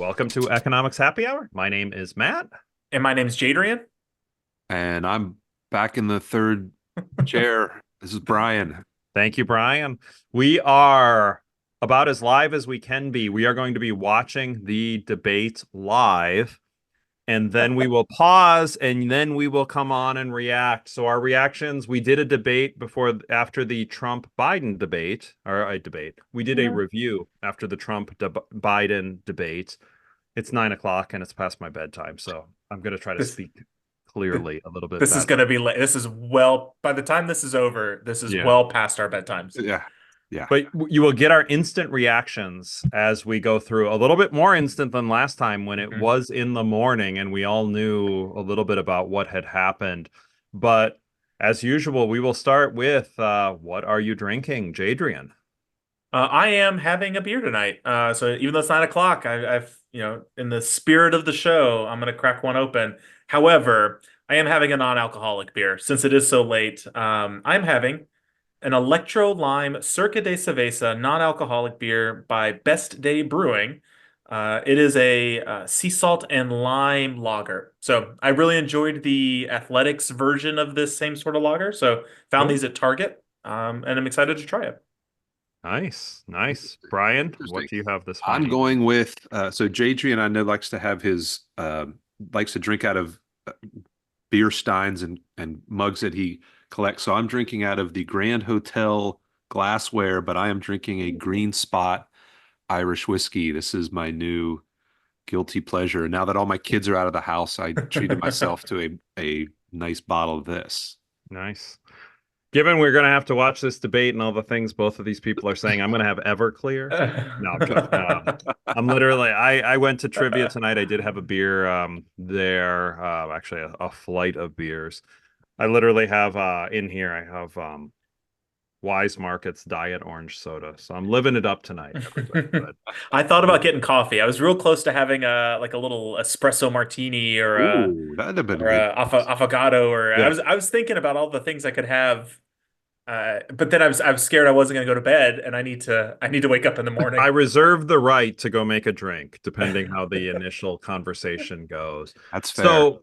Welcome to Economics Happy Hour. My name is Matt. And my name's Jadrian. And I'm back in the third chair. This is Brian. Thank you, Brian. We are about as live as we can be. We are going to be watching the debate live, and then we will pause, and then we will come on and react. So our reactions, we did a debate after the Trump-Biden debate, or a debate. We did a review after the Trump-Biden debate. It's 9 o'clock and it's past my bedtime, so I'm going to try to This speak clearly a little bit this is better. going to be late. This is by the time this is over, this is Yeah. well past our bedtimes. Yeah. Yeah. But you will get our instant reactions as we go through, a little bit more instant than last time when it was in the morning and we all knew a little bit about what had happened. But as usual, we will start with what are you drinking, Jadrian? I am having a beer tonight. So even though it's 9 o'clock, I've in the spirit of the show, I'm going to crack one open. However, I am having a non-alcoholic beer since it is so late. I'm having an Electro Lime Circa de Cerveza non-alcoholic beer by Best Day Brewing. It is a sea salt and lime lager. So I really enjoyed the athletics version of this same sort of lager. So found Oh, these at Target, and I'm excited to try it. nice, nice. Brian, what Interesting. do you have this fine I'm evening? going with so Jadrian I know likes to have his likes to drink out of beer steins and mugs that he collects. So I'm drinking out of the Grand Hotel glassware, but I am drinking a Green Spot Irish whiskey. This is my new guilty pleasure. Now that all my kids are out of the house, I treated myself to a nice bottle of this. Nice. Given we're going to have to watch this debate and all the things both of these people are saying, I'm going to have Everclear. No, I'm joking. I'm literally, I went to trivia tonight. I did have a beer there, actually a flight of beers. I literally have in here, I have Wise Market's Diet Orange Soda. So I'm living it up tonight, everybody. But I thought about getting coffee. I was real close to having a little espresso martini or Ooh, that'd have been a or good a choice. affogato, or Yeah. I was thinking about all the things I could have. But then I was scared I wasn't going to go to bed, and I need to wake up in the I morning. reserve the right to go make a drink, depending how the initial conversation goes. That's fair. So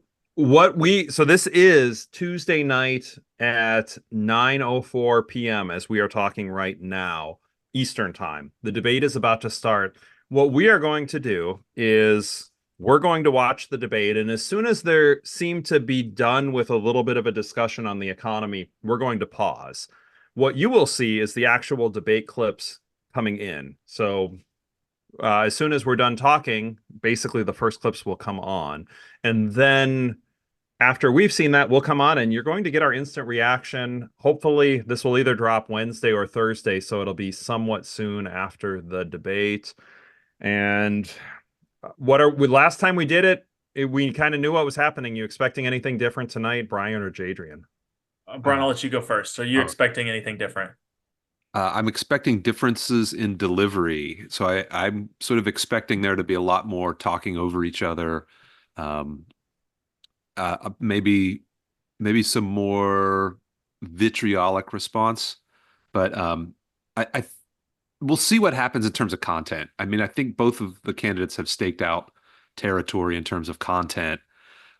this is Tuesday night at 9:04 p.m. as we are talking right now, Eastern time. The debate is about to start. What we are going to do is we're going to watch the debate, and as soon as there seem to be done with a little bit of a discussion on the economy, we're going to pause. What you will see is the actual debate clips coming in. So as soon as we're done talking, basically the first clips will come on. And then after we've seen that, we'll come on and you're going to get our instant reaction. Hopefully, this will either drop Wednesday or Thursday, so it'll be somewhat soon after the debate. And last time we did we kind of knew what was happening. You expecting anything different tonight, Brian or Jadrian? Brian, I'll let you go first. Are you Oh, expecting anything different? I'm expecting differences in delivery. So I'm sort of expecting there to be a lot more talking over each other. Um, maybe some more vitriolic response, but I we'll see what happens in terms of content. I mean, I think both of the candidates have staked out territory in terms of content.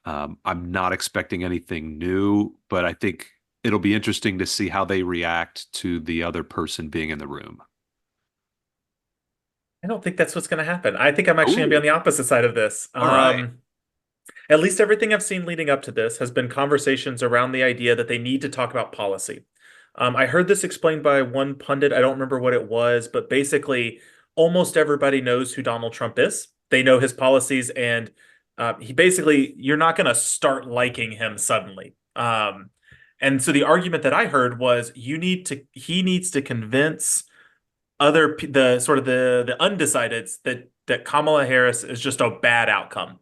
I'm not expecting anything new, but I think it'll be interesting to see how they react to the other person being in the room. I don't think that's what's going to happen. I think I'm actually going to be on Ooh, the opposite side of this. all right. At least everything I've seen leading up to this has been conversations around the idea that they need to talk about policy. I heard this explained by one pundit. I don't remember what it was, but basically, almost everybody knows who Donald Trump is. They know his policies, and you're not going to start liking him suddenly. And so the argument that I heard was he needs to convince the sort of the undecideds that Kamala Harris is just a bad outcome.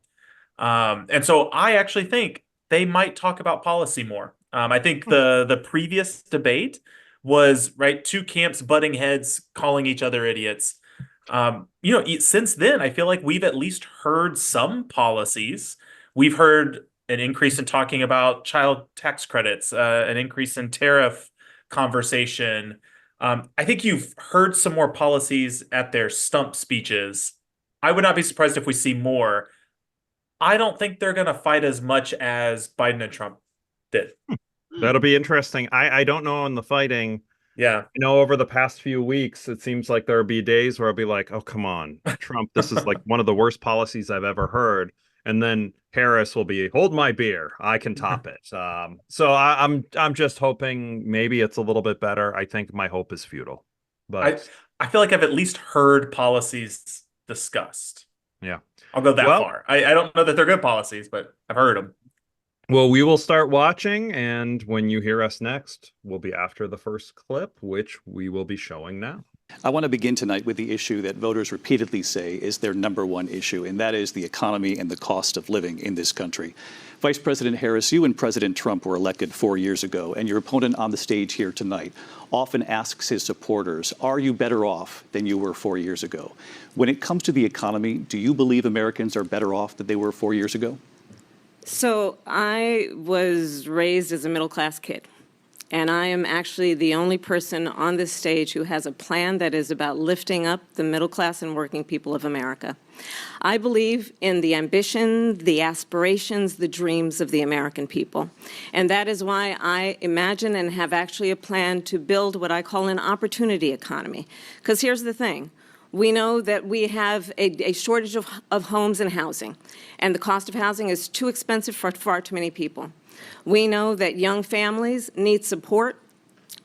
And so I actually think they might talk about policy more. I think the previous debate was right, two camps butting heads, calling each other idiots. Since then, I feel like we've at least heard some policies. We've heard an increase in talking about child tax credits, an increase in tariff conversation. I think you've heard some more policies at their stump speeches I would not be surprised if we see more. I don't think they're going to fight as much as Biden and Trump did. That'll be interesting. I don't know on the fighting. Yeah. Over the past few weeks, it seems like there'll be days where I'll be like, oh, come on, Trump, this is like one of the worst policies I've ever heard. And then Harris will be, hold my beer, I can top it. So I'm just hoping maybe it's a little bit better. I think my hope is futile. But I feel like I've at least heard policies discussed. yeah, I'll go that far. I don't know that they're good policies, but I've heard them. Well, we will start watching, and when you hear us next, we'll be after the first clip, which we will be showing now. I want to begin tonight with the issue that voters repeatedly say is their number one issue, and that is the economy and the cost of living in this country. Vice President Harris, you and President Trump were elected 4 years ago, and your opponent on the stage here tonight often asks his supporters, are you better off than you were 4 years ago? When it comes to the economy, do you believe Americans are better off than they were 4 years ago? So I was raised as a middle-class kid, and I am actually the only person on this stage who has a plan that is about lifting up the middle class and working people of America. I believe in the ambition, the aspirations, the dreams of the American people. And that is why I imagine and have actually a plan to build what I call an opportunity economy. Because here's the thing. We know that we have a shortage of homes and housing, and the cost of housing is too expensive for far too many people. We know that young families need support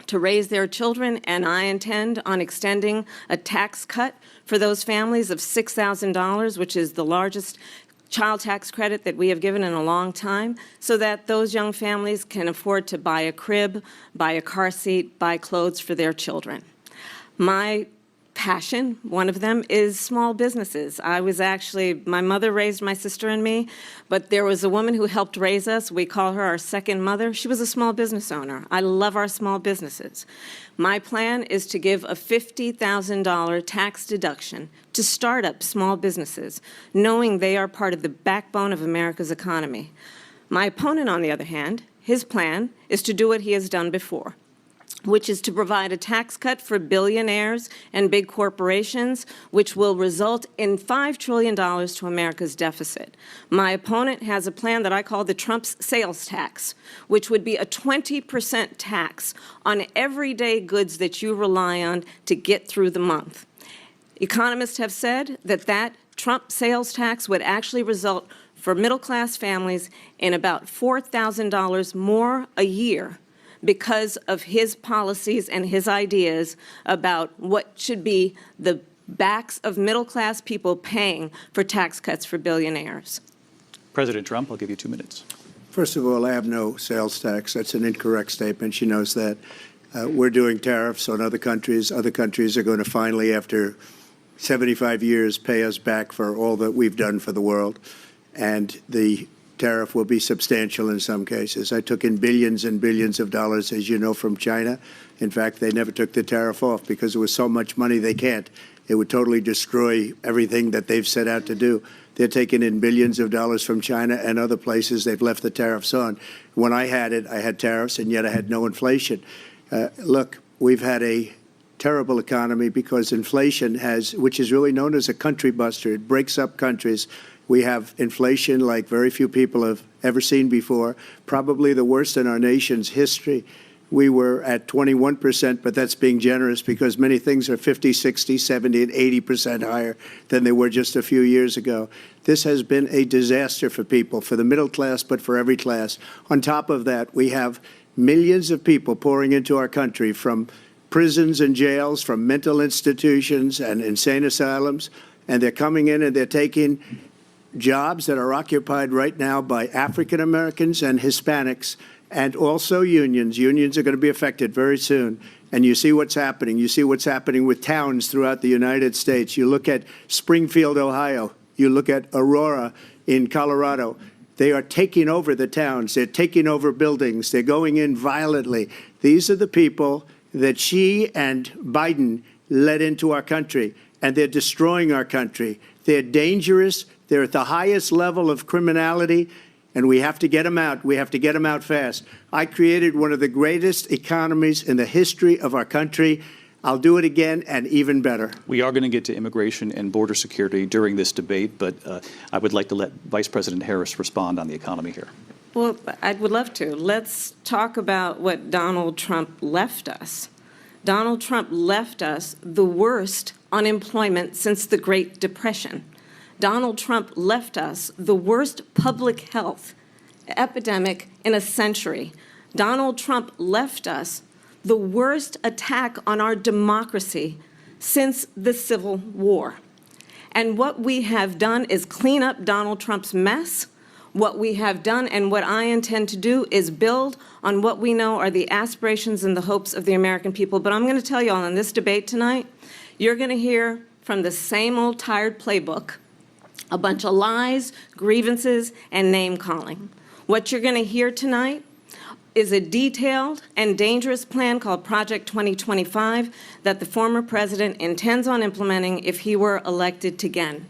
to raise their children, and I intend on extending a tax cut for those families of $6,000, which is the largest child tax credit that we have given in a long time, so that those young families can afford to buy a crib, buy a car seat, buy clothes for their children. My passion, one of them, is small businesses. My mother raised my sister and me, but there was a woman who helped raise us. We call her our second mother. She was a small business owner. I love our small businesses. My plan is to give a $50,000 tax deduction to start up small businesses, knowing they are part of the backbone of America's economy. My opponent, on the other hand, his plan is to do what he has done before, which is to provide a tax cut for billionaires and big corporations, which will result in $5 trillion to America's deficit. My opponent has a plan that I call the Trump's sales tax, which would be a 20% tax on everyday goods that you rely on to get through the month. Economists have said that Trump sales tax would actually result for middle-class families in about $4,000 more a year because of his policies and his ideas about what should be the backs of middle-class people paying for tax cuts for billionaires. President Trump, I'll give you 2 minutes. First of all, I have no sales tax. That's an incorrect statement. She knows that. We're doing tariffs on other countries. Other countries are going to finally, after 75 years, pay us back for all that we've done for the world. And the tariff will be substantial in some cases. I took in billions and billions of dollars, as you know, from China. In fact, they never took the tariff off because there was so much money they can't. It would totally destroy everything that they've set out to do. They're taking in billions of dollars from China and other places. They've left the tariffs on. When I had it, I had tariffs, and yet I had no inflation. Look, we've had a terrible economy because inflation which is really known as a country buster. It breaks up countries. We have inflation like very few people have ever seen before, probably the worst in our nation's history. We were at 21%, but that's being generous because many things are 50, 60, 70, and 80% higher than they were just a few years ago. This has been a disaster for people, for the middle class, but for every class. On top of that, we have millions of people pouring into our country from prisons and jails, from mental institutions and insane asylums, and they're coming in and they're taking jobs that are occupied right now by African Americans and Hispanics, and also unions. Unions are going to be affected very soon. And you see what's happening. You see what's happening with towns throughout the United States. You look at Springfield, Ohio. You look at Aurora in Colorado. They are taking over the towns. They're taking over buildings. They're going in violently. These are the people that Xi and Biden led into our country, and they're destroying our country. They're dangerous. They're at the highest level of criminality, and we have to get them out. We have to get them out fast. I created one of the greatest economies in the history of our country. I'll do it again and even better. We are going to get to immigration and border security during this debate, but I would like to let Vice President Harris respond on the economy here. Well, I would love to. Let's talk about what Donald Trump left us. Donald Trump left us the worst unemployment since the Great Depression. Donald Trump left us the worst public health epidemic in a century. Donald Trump left us the worst attack on our democracy since the Civil War. And what we have done is clean up Donald Trump's mess. What we have done and what I intend to do is build on what we know are the aspirations and the hopes of the American people. But I'm going to tell you all in this debate tonight, you're going to hear from the same old tired playbook, a bunch of lies, grievances, and name-calling. What you're going to hear tonight is a detailed and dangerous plan called Project 2025 that the former president intends on implementing if he were elected again.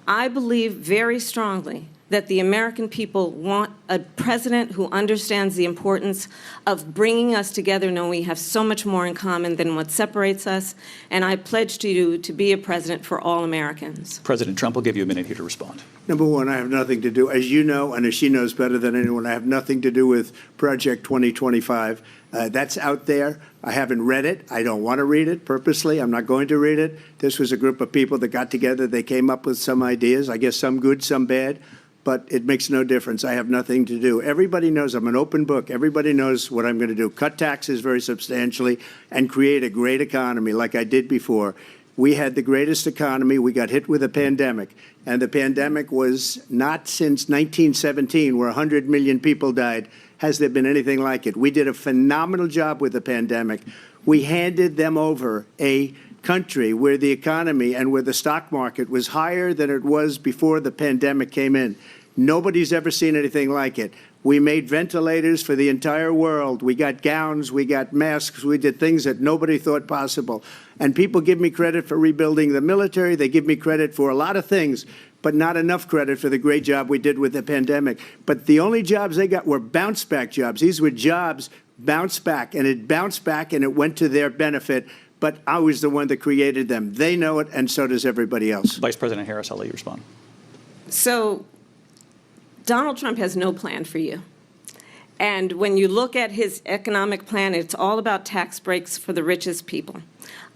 I believe very strongly that the American people want a president who understands the importance of bringing us together, knowing we have so much more in common than what separates us, and I pledge to you to be a president for all Americans. President Trump will give you a minute here to respond. Number one, I have nothing to do, as you know, and as she knows better than anyone, I have nothing to do with Project 2025. That's out there. I haven't read it. I don't want to read it purposely. I'm not going to read it. This was a group of people that got together. They came up with some ideas, I guess some good, some bad, but it makes no difference. I have nothing to do. Everybody knows I'm an open book. Everybody knows what I'm going to do. Cut taxes very substantially and create a great economy like I did before. We had the greatest economy. We got hit with a pandemic, and the pandemic was not since 1917, where 100 million people died, has there been anything like it. We did a phenomenal job with the pandemic. We handed them over a country where the economy and where the stock market was higher than it was before the pandemic came in. Nobody's ever seen anything like it. We made ventilators for the entire world. We got gowns, we got masks, we did things that nobody thought possible. And people give me credit for rebuilding the military. They give me credit for a lot of things, but not enough credit for the great job we did with the pandemic. But the only jobs they got were bounce back jobs. These were jobs bounce back, and it bounced back and it went to their benefit. But I was the one that created them. They know it, and so does everybody else. Vice President Harris, I'll let you respond. So Donald Trump has no plan for you. And when you look at his economic plan, it's all about tax breaks for the richest people.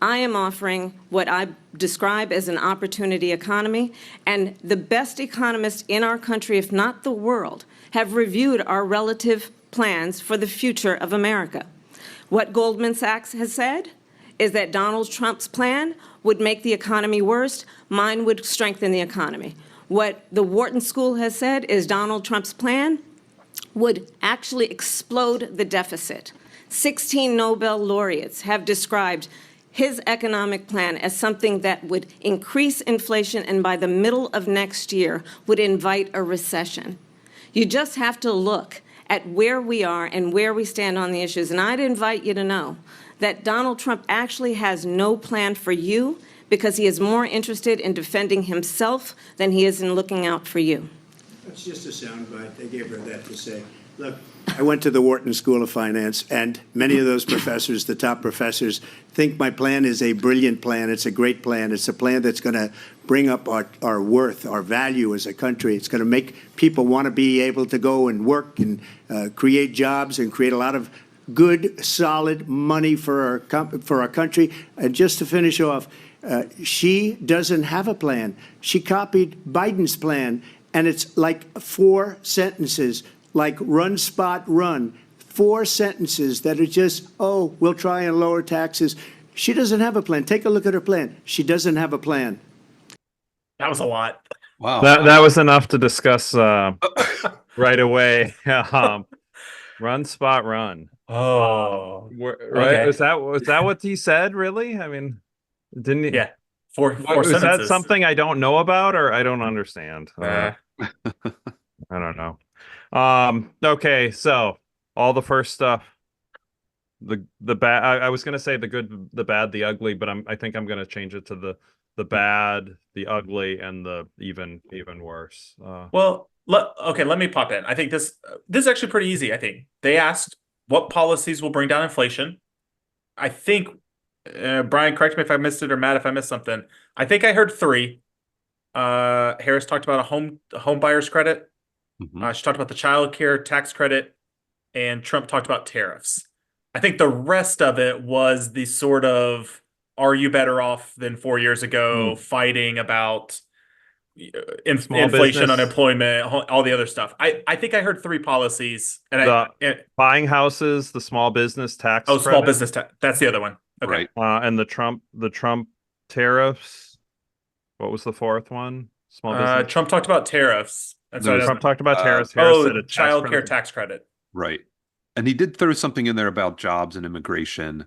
I am offering what I describe as an opportunity economy, and the best economists in our country, if not the world, have reviewed our relative plans for the future of America. What Goldman Sachs has said is that Donald Trump's plan would make the economy worse, mine would strengthen the economy. What the Wharton School has said is Donald Trump's plan would actually explode the deficit. 16 Nobel laureates have described his economic plan as something that would increase inflation and by the middle of next year would invite a recession. You just have to look at where we are and where we stand on the issues. And I'd invite you to know that Donald Trump actually has no plan for you because he is more interested in defending himself than he is in looking out for you. That's just a soundbite. They gave her that to say. Look, I went to the Wharton School of Finance, and many of those professors, the top professors, think my plan is a brilliant plan. It's a great plan. It's a plan that's going to bring up our worth, our value as a country. It's going to make people want to be able to go and work and create jobs and create a lot of good, solid money for our country. And just to finish off, she doesn't have a plan. She copied Biden's plan, and it's like 4 sentences, like run, spot, run. 4 sentences that are just, oh, we'll try and lower taxes. She doesn't have a plan. Take a look at her plan. She doesn't have a plan. That was a lot. Wow. That was enough to discuss right away. Run, spot, run. Oh, Right? okay. Was that what he said? Really? I mean, didn't he? Yeah. Four Was that sentences. something I don't know about, or I don't understand? Nah. I don't know. Okay, so all the first stuff. The bad. I was gonna say the good, the bad, the ugly, but I think I'm gonna change it to the bad, the ugly, and the even worse. Well, let me pop in. I think this is actually pretty easy. I think they asked what policies will bring down inflation. I think Brian, correct me if I missed it, or Matt if I missed something. I think I heard three. Harris talked about a home buyer's credit. Mhm. She talked about the child care tax credit, and Trump talked about tariffs. I think the rest of it was the sort of, are you better off than 4 years ago, fighting about Small inflation, business, unemployment, all the other stuff. I think I heard three policies, the buying houses, the small business tax oh, small credit, business tax. That's the other one. Okay. Right. and the Trump tariffs. What was the fourth one? Small business. Trump talked about tariffs. And There so I was Trump don't, talked about tariffs. Harris said a tax child care credit. tax credit. right. And he did throw something in there about jobs and immigration.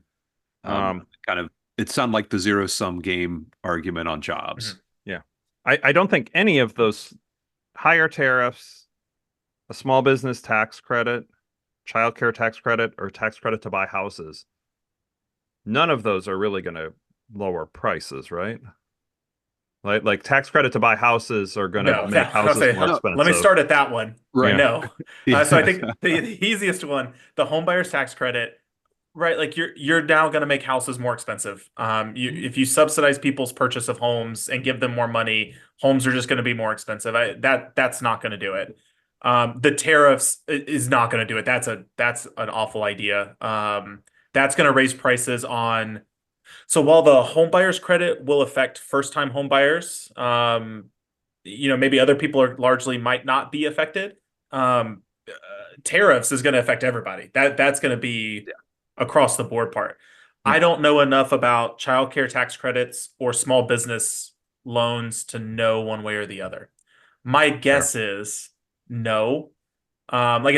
Um, Kind of, it sounded like the zero sum game argument on jobs. yeah. I don't think any of those higher tariffs, a small business tax credit, childcare tax credit, or tax credit to buy houses, none of those are really going to lower prices, right? Like tax credit to buy houses are going to No, make I'll houses say, more No, let me expensive. start at that one. Right. No. Yeah. So I think the easiest one, the home buyer's tax credit, right? Like you're now going to make houses more expensive. If you subsidize people's purchase of homes and give them more money, homes are just going to be more expensive. That's not going to do it. The tariffs is not going to do it. That's an awful idea. That's going to raise prices on. So while the home buyer's credit will affect first-time home buyers, maybe other people are largely might not be affected. Tariffs is going to affect everybody. That's going to be across the board part. Yeah. I don't know enough about childcare tax credits or small business loans to know one way or the other. My guess is no. Like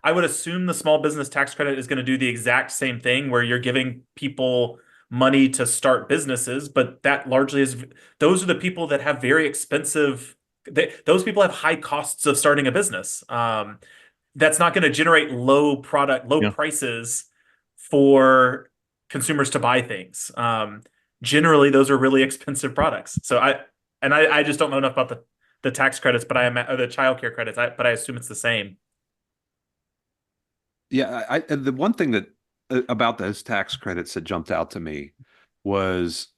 I would assume the small business tax credit is going to do the exact same thing where you're giving people money to start businesses, but that largely is, those are the people that have very expensive, those people have high costs of starting a business. That's not going to generate low Yeah. prices for consumers to buy things. Generally, those are really expensive products. So I just don't know enough about the tax credits, but the child care credits, but I assume it's the same. Yeah, the one thing that about those tax credits that jumped out to me was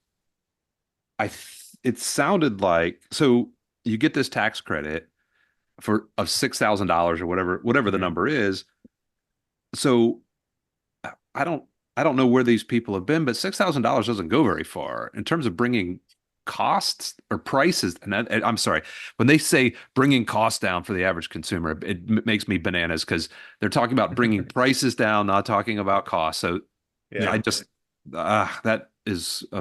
it sounded like, so you get this tax credit of $6,000 or whatever the number is. So I don't know where these people have been, but $6,000 doesn't go very far in terms of bringing costs or prices. And I'm sorry, when they say bringing costs down for the average consumer, it makes me bananas because they're talking about bringing prices down, not talking about costs. So Yeah. I just that is I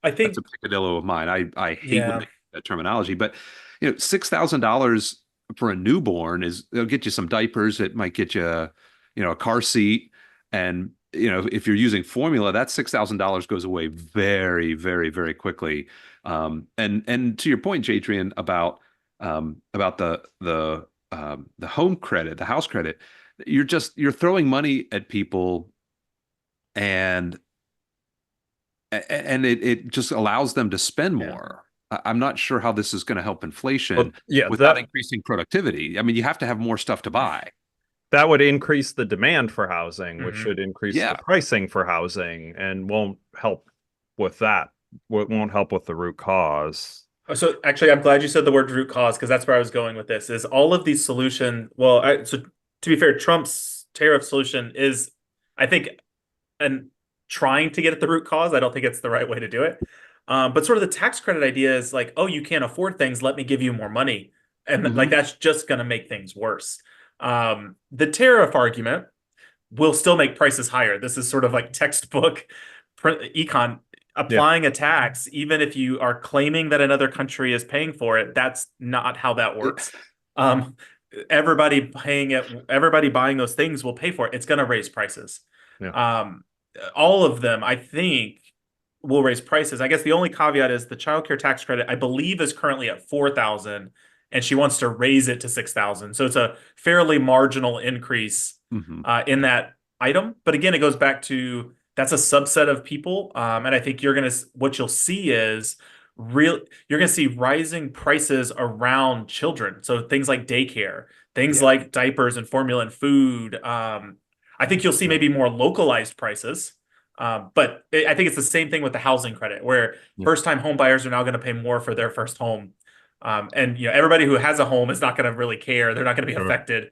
think that's a peccadillo of mine. I hate when Yeah. they use that terminology, but $6,000 for a newborn it'll get you some diapers. It might get you, a car seat, and if you're using formula, that $6,000 goes away very, very, very quickly. And to your point, Jadrian, about the home credit, the house credit, you're throwing money at people, and it just allows them to spend more. I'm not sure how this is going to help inflation Well, yeah, without increasing productivity. I mean, you have to have more stuff to buy. that would increase the demand for housing, which should increase Yeah. the pricing for housing and won't help with that. Won't help with the root cause. So actually, I'm glad you said the word root cause, because that's where I was going with this. Is all of these solution? Well, so to be fair, Trump's tariff solution is, I think, and trying to get at the root cause. I don't think it's the right way to do it. But sort of the tax credit idea is like, oh, you can't afford things, let me give you more money, and like that's just going to make things worse. The tariff argument will still make prices higher. This is sort of like textbook econ. Applying a tax, even if you are claiming that another country is paying for it, that's not how that works. Everybody buying those things will pay for it. It's going to raise prices. Yeah. All of them, I think, will raise prices. I guess the only caveat is the child care tax credit, I believe, is currently at $4,000, and she wants to raise it to $6,000. So it's a fairly marginal increase in that item. But again, it goes back to, that's a subset of people. And I think what you'll see is you're going to see rising prices around children. So things like daycare, things like diapers and formula and food. I think you'll see maybe more localized prices. But I think it's the same thing with the housing credit, where first-time home buyers are now going to pay more for their first home. And everybody who has a home is not going to really care. They're not going to be affected.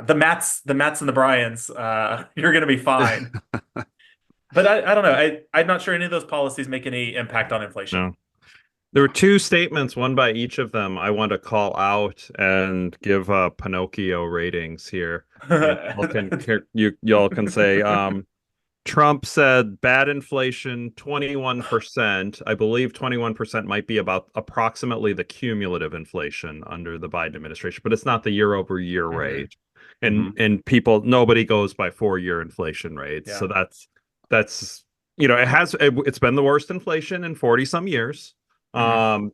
The Matts and the Bryans, you're going to be fine. But I don't know. I'm not sure any of those policies make any impact on inflation. No. There were two statements, one by each of them, I want to call out and give Pinocchio ratings here. Y'all can say Trump said bad inflation, 21%. I believe 21% might be about approximately the cumulative inflation under the Biden administration, but it's not the year-over-year rate. And nobody goes by 4-year inflation rates. So that's it's been the worst inflation in 40 some years. And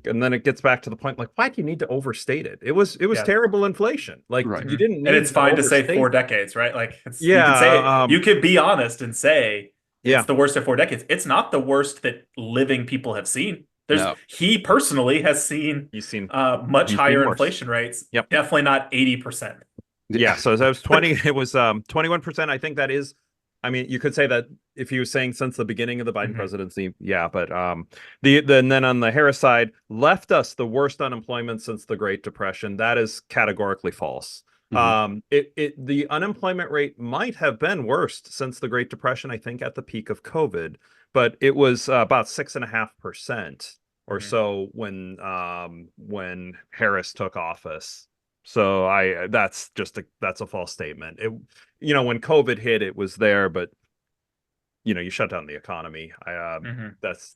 then it gets back to the point, like, why do you need to overstate it? It was terrible inflation. Like, you didn't need and it's fine to say 4 decades, right? Like, you can say you could be honest and say it's the worst of 4 decades. It's not the worst that living people have seen. He personally has seen much higher inflation rates. Definitely not 80%. So that was 20. It was 21%. I think that is. I mean, you could say that if he was saying since the beginning of the Biden presidency, but then on the Harris side, left us the worst unemployment since the Great Depression. That is categorically false. The unemployment rate might have been worst since the Great Depression, I think, at the peak of COVID, but it was about 6.5% or so when Harris took office. So that's a false statement. When COVID hit, it was there, but you shut down the economy. That's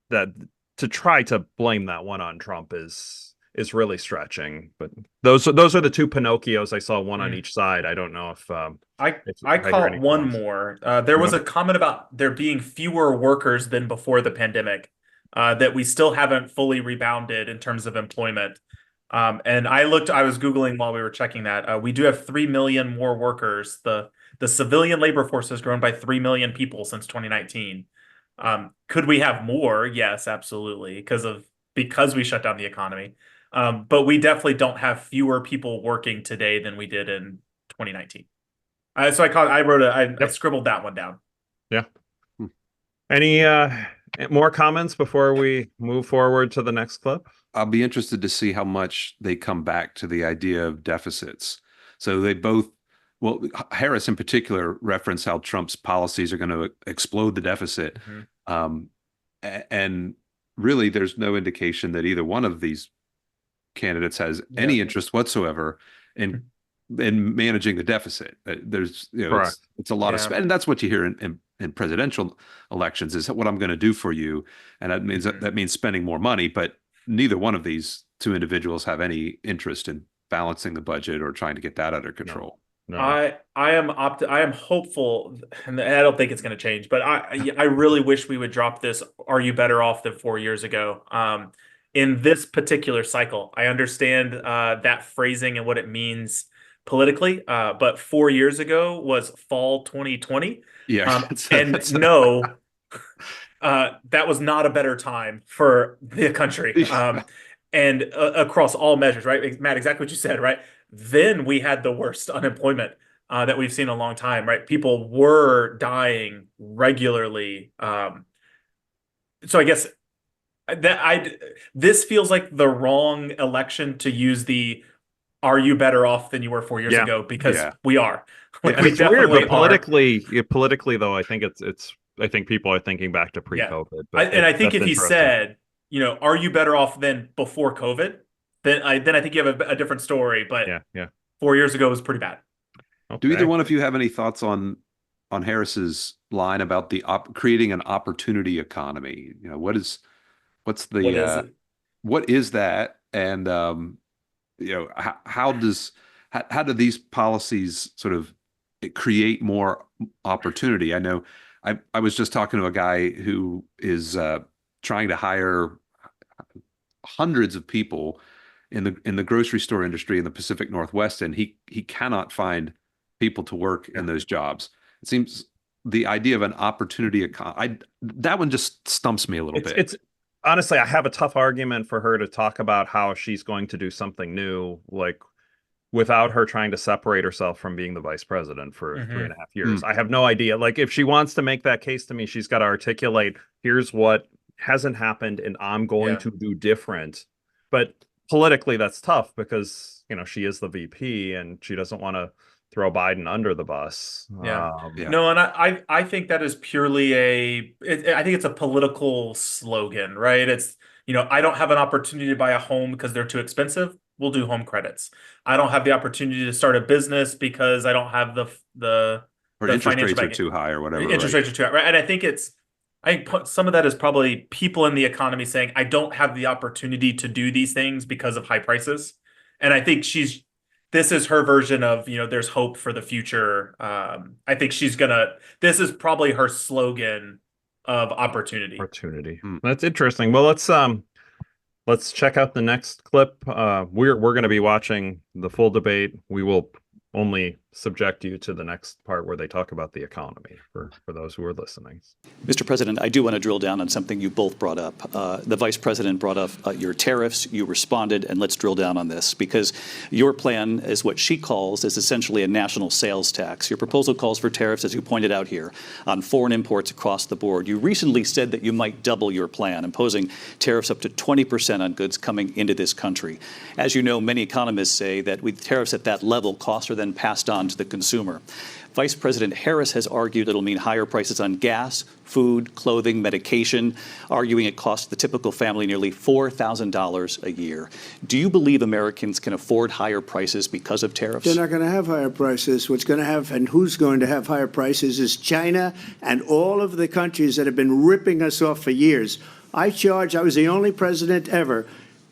that to try to blame that one on Trump is really stretching. But those are the two Pinocchios. I saw one on each side. I don't know if I caught one more. There was a comment about there being fewer workers than before the pandemic, that we still haven't fully rebounded in terms of employment. And I was Googling while we were checking that. We do have 3 million more workers. The civilian labor force has grown by 3 million people since 2019. Could we have more? Yes, absolutely. Because we shut down the economy. But we definitely don't have fewer people working today than we did in 2019. So I scribbled that one down. Yeah. Any more comments before we move forward to the next clip? I'll be interested to see how much they come back to the idea of deficits. So they both, Harris in particular referenced how Trump's policies are going to explode the deficit. And really, there's no indication that either one of these candidates has any interest whatsoever in managing the deficit. There's, it's a lot of spend, and that's what you hear in presidential elections is what I'm going to do for you, and that means spending more money, but neither one of these two individuals have any interest in balancing the budget or trying to get that under control. No. I am hopeful, and I don't think it's going to change, but I really wish we would drop this. Are you better off than 4 years ago? In this particular cycle, I understand that phrasing and what it means politically, but 4 years ago was fall 2020. That was not a better time for the country. And across all measures, right? Matt, exactly what you said, right? Then we had the worst unemployment that we've seen in a long time, right? People were dying regularly. So I guess this feels like the wrong election to use are you better off than you were 4 years ago? Because we are. It's weird, but politically though, I think I think people are thinking back to pre-COVID. I think if he said, are you better off than before COVID? Then I think you have a different story. But 4 years ago was pretty bad. Okay. Do either one of you have any thoughts on Harris's line about creating an opportunity economy? What is that? And how do these policies sort of create more opportunity? I know I was just talking to a guy who is trying to hire hundreds of people in the grocery store industry in the Pacific Northwest, and he cannot find people to work in those jobs. It seems the idea of an opportunity that one just stumps me a little bit. It's honestly, I have a tough argument for her to talk about how she's going to do something new, like without her trying to separate herself from being the vice president for Mhm. 3.5 years. I have no idea. Like, if she wants to make that case to me, she's got to articulate, here's what hasn't happened and I'm going Yeah. to do different. But politically, that's tough because, she is the VP and she doesn't want to throw Biden under the bus. Yeah. Yeah. No, and I think that is purely I think it's a political slogan, right? It's, I don't have an opportunity to buy a home because they're too expensive. We'll do home credits. I don't have the opportunity to start a business because I don't have the Or the interest financial rates are backing. too high or whatever. Interest right? rates are too high, right? And I think some of that is probably people in the economy saying, I don't have the opportunity to do these things because of high prices. And I think this is her version of, there's hope for the future. I think this is probably her slogan of opportunity. That's interesting. Well, let's check out the next clip. We're going to be watching the full debate. We will only subject you to the next part where they talk about the economy for those who are listening. Mr. President, I do want to drill down on something you both brought up. The Vice President brought up your tariffs. You responded, and let's drill down on this because your plan is what she calls is essentially a national sales tax. Your proposal calls for tariffs, as you pointed out here, on foreign imports across the board. You recently said that you might double your plan, imposing tariffs up to 20% on goods coming into this country. As you know, many economists say that with tariffs at that level, costs are then passed on to the consumer. Vice President Harris has argued it'll mean higher prices on gas, food, clothing, medication, arguing it costs the typical family nearly $4,000 a year. Do you believe Americans can afford higher prices because of tariffs? They're not going to have higher prices. What's going to have and who's going to have higher prices is China and all of the countries that have been ripping us off for years. I was the only president ever.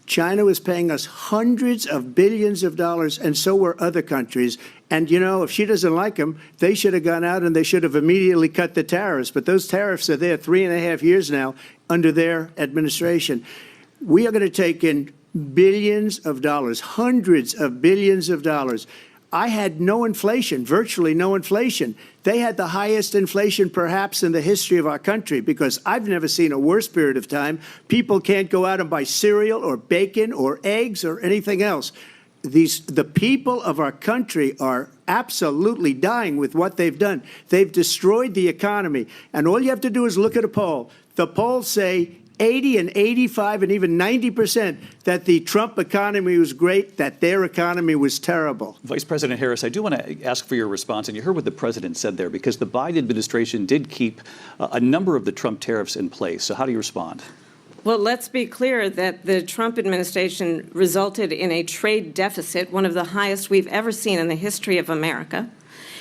China was paying us hundreds of billions of dollars, and so were other countries. And, if she doesn't like them, they should have gone out and they should have immediately cut the tariffs. But those tariffs are there 3.5 years now under their administration. We are going to take in billions of dollars, hundreds of billions of dollars. I had no inflation, virtually no inflation. They had the highest inflation perhaps in the history of our country because I've never seen a worse period of time. People can't go out and buy cereal or bacon or eggs or anything else. The people of our country are absolutely dying with what they've done. They've destroyed the economy. And all you have to do is look at a poll. The polls say 80 and 85 and even 90% that the Trump economy was great, that their economy was terrible. Vice President Harris, I do want to ask for your response, and you heard what the president said there, because the Biden administration did keep a number of the Trump tariffs in place. So how do you respond? Well, let's be clear that the Trump administration resulted in a trade deficit, one of the highest we've ever seen in the history of America.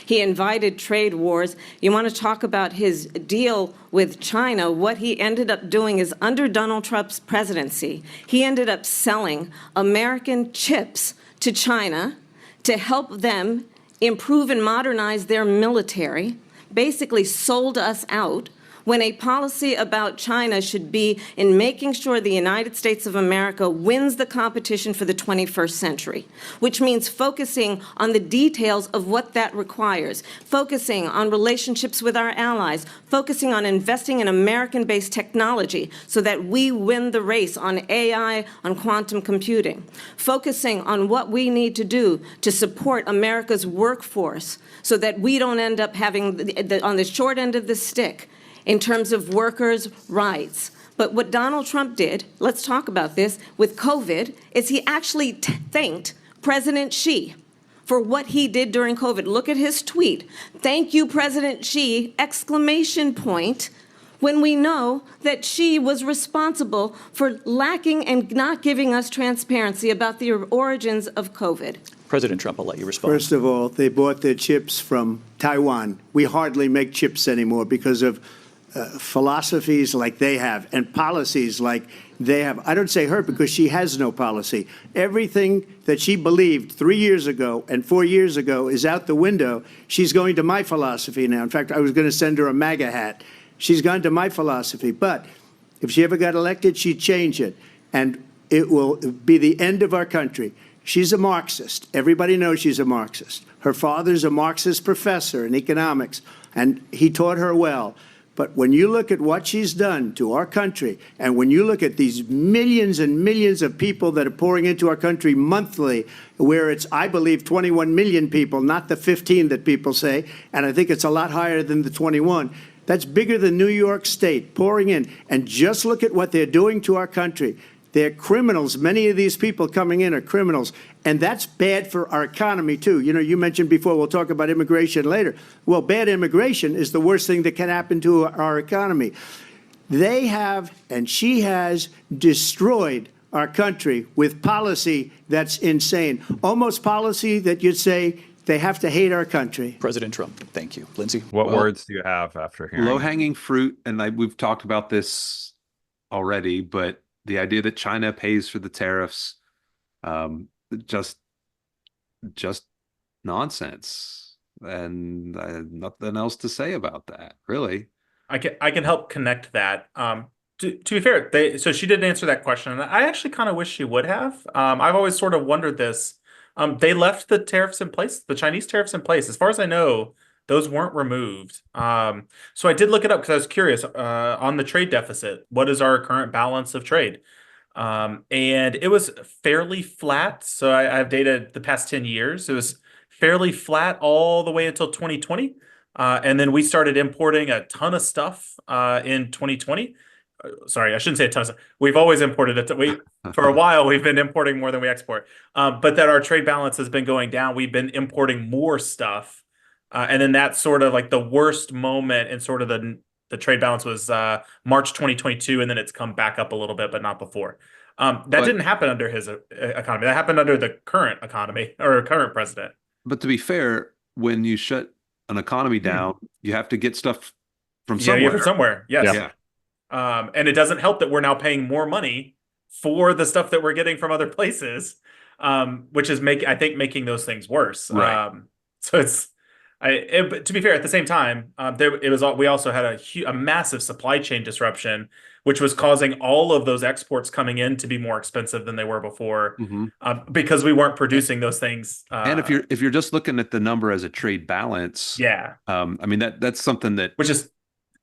He invited trade wars. You want to talk about his deal with China? What he ended up doing is under Donald Trump's presidency, he ended up selling American chips to China to help them improve and modernize their military, basically sold us out, when a policy about China should be in making sure the United States of America wins the competition for the 21st century, which means focusing on the details of what that requires, focusing on relationships with our allies, focusing on investing in American-based technology so that we win the race on AI, on quantum computing, focusing on what we need to do to support America's workforce so that we don't end up having on the short end of the stick in terms of workers' rights. But what Donald Trump did, let's talk about this, with COVID, is he actually thanked President Xi for what he did during COVID. Look at his tweet. Thank you, President Xi, exclamation point, when we know that Xi was responsible for lacking and not giving us transparency about the origins of COVID. President Trump, I'll let you respond. First of all, they bought their chips from Taiwan. We hardly make chips anymore because of philosophies like they have and policies like they have. I don't say her because she has no policy. Everything that she believed 3 years ago and 4 years ago is out the window. She's going to my philosophy now. In fact, I was going to send her a MAGA hat. She's gone to my philosophy. But if she ever got elected, she'd change it. And it will be the end of our country. She's a Marxist. Everybody knows she's a Marxist. Her father's a Marxist professor in economics, and he taught her well. But when you look at what she's done to our country, and when you look at these millions and millions of people that are pouring into our country monthly, where it's, I believe, 21 million people, not the 15 that people say, and I think it's a lot higher than the 21. That's bigger than New York State pouring in. And just look at what they're doing to our country. They're criminals. Many of these people coming in are criminals. And that's bad for our economy, too. You know, you mentioned before, we'll talk about immigration later. Well, bad immigration is the worst thing that can happen to our economy. They have, and she has, destroyed our country with policy that's insane. Almost policy that you'd say they have to hate our country. President Trump, thank you. Lindsay? What words do you have after hearing? Low-hanging fruit, and we've talked about this already, but the idea that China pays for the tariffs, just nonsense, and nothing else to say about that, really. I can help connect that. To be fair, so she didn't answer that question, and I actually kind of wish she would have. I've always sort of wondered this. They left the tariffs in place, the Chinese tariffs in place. As far as I know, those weren't removed. So I did look it up because I was curious on the trade deficit. What is our current balance of trade? And it was fairly flat. So I've data the past 10 years. It was fairly flat all the way until 2020. And then we started importing a ton of stuff in 2020. Sorry, I shouldn't say a ton of stuff. We've always imported it. For a while, we've been importing more than we export. But that our trade balance has been going down. We've been importing more stuff. And then that's sort of like the worst moment in sort of the trade balance was March 2022, and then it's come back up a little bit, but not before. That didn't happen under his economy. That happened under the current economy or current president. But to be fair, when you shut an economy down, you have to get stuff from somewhere. Yeah, from somewhere. Yes. Yeah. And it doesn't help that we're now paying more money for the stuff that we're getting from other places, which is making those things worse. Right. So it's. But to be fair, at the same time, we also had a massive supply chain disruption, which was causing all of those exports coming in to be more expensive than they were before, because we weren't producing those things. And if you're just looking at the number as a trade balance, I mean that's something that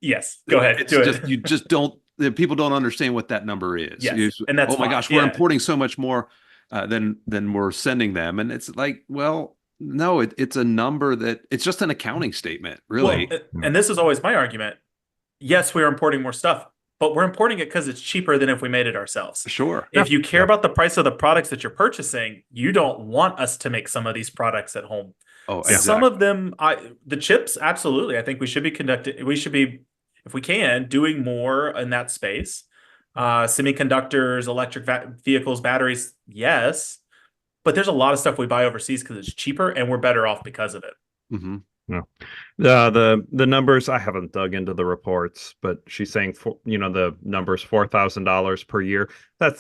yes. Go ahead. You just don't. People don't understand what that number is. Yes. And that's oh my gosh, we're importing so much more than we're sending them, and it's like, well. No, it's a number that it's just an accounting statement, really. Well, and this is always my argument. Yes, we're importing more stuff, but we're importing it because it's cheaper than if we made it ourselves. Sure. If you care about the price of the products that you're purchasing, you don't want us to make some of these products at home. Oh, exactly. Some of them, the chips, absolutely. I think we should be if we can, doing more in that space. Semiconductors, electric vehicles, batteries, yes. But there's a lot of stuff we buy overseas because it's cheaper and we're better off because of it. Mm-hmm. Yeah. The numbers, I haven't dug into the reports, but she's saying, the numbers $4,000 per year. That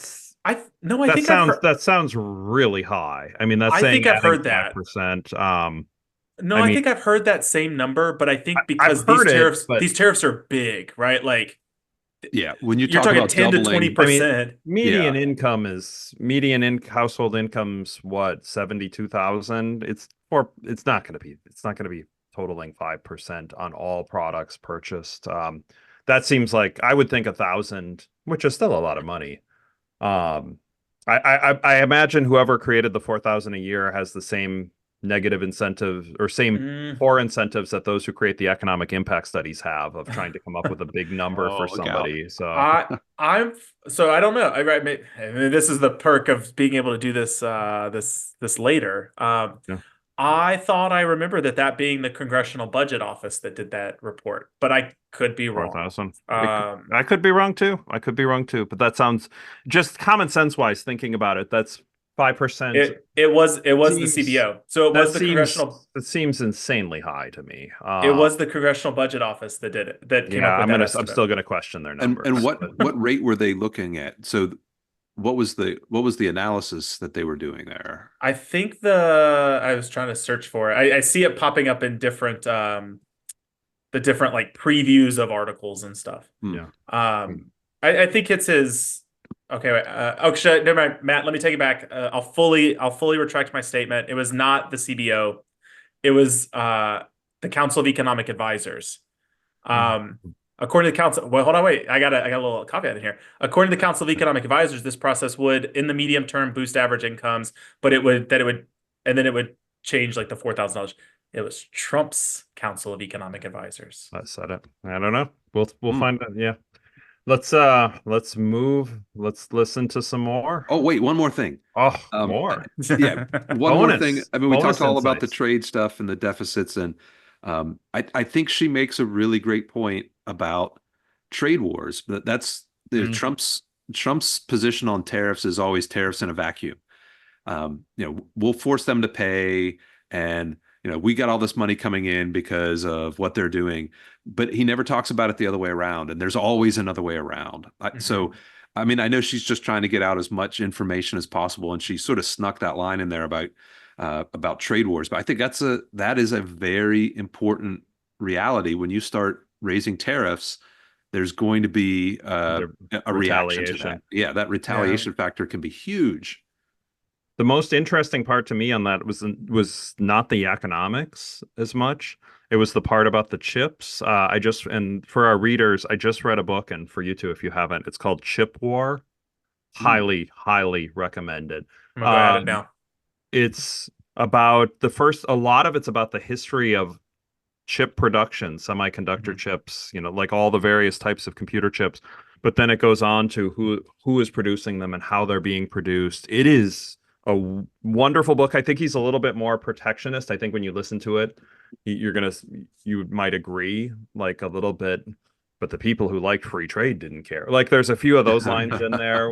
sounds really high. I mean, I think I've heard that. 5%. I think I've heard that same number, but I think because these tariffs are big, right? Like, yeah, when you're talking about 10 to 20%. Median household income's what, 72,000? It's not going to be totaling 5% on all products purchased. That seems like I would think 1,000, which is still a lot of money. I imagine whoever created the 4,000 a year has the same negative incentives or same poor incentives that those who create the economic impact studies have of trying to come up with a big number for somebody. So I don't know. I mean, this is the perk of being able to do this this later. I thought I remember that being the Congressional Budget Office that did that report, but I could be wrong. 4,000. I could be wrong too. But that sounds, just common sense wise, thinking about it, that's 5%. It was the CBO. So it was the Congressional. It seems insanely high to me. It was the Congressional Budget Office that did it. That came up with that estimate. I'm still going to question their numbers. And what rate were they looking at? So what was the analysis that they were doing there? I think I was trying to search for it. I see it popping up in different the different like previews of articles and stuff. Yeah. I think it's his. Okay, wait, never mind, Matt. Let me take it back. I'll fully retract my statement. It was not the CBO. It was the Council of Economic Advisors. According to the Council, well, hold on, wait. I got a little caveat in here. According to the Council of Economic Advisors, this process would, in the medium term, boost average incomes, but it would change like the $4,000. It was Trump's Council of Economic Advisors. I said it. I don't know. We'll find out. Yeah. Let's move. Let's listen to some more. Oh, wait, one more thing. Oh, more. Yeah, one more thing. I mean, we talked all about the insights. trade stuff and the deficits, and I think she makes a really great point about trade wars. But that's Trump's position on tariffs is always tariffs in a vacuum. We'll force them to pay, and we got all this money coming in because of what they're doing, but he never talks about it the other way around. And there's always another way around. So, I mean, I know she's just trying to get out as much information as possible, and she sort of snuck that line in there about trade wars. But I think that is a very important reality. When you start raising tariffs, there's going to be a reaction to that. Yeah, that retaliation factor can be huge. The most interesting part to me on that was not the economics as much. It was the part about the chips. And for our readers, I just read a book, and for you too, if you haven't, it's called Chip War. Highly, highly recommended. I'm gonna go add it now. It's about a lot of it's about the history of chip production, semiconductor chips, like all the various types of computer chips. But then it goes on to who is producing them and how they're being produced. It is a wonderful book. I think he's a little bit more protectionist. I think when you listen to it, you might agree like a little bit, but the people who liked free trade didn't care. Like there's a few of those lines in there.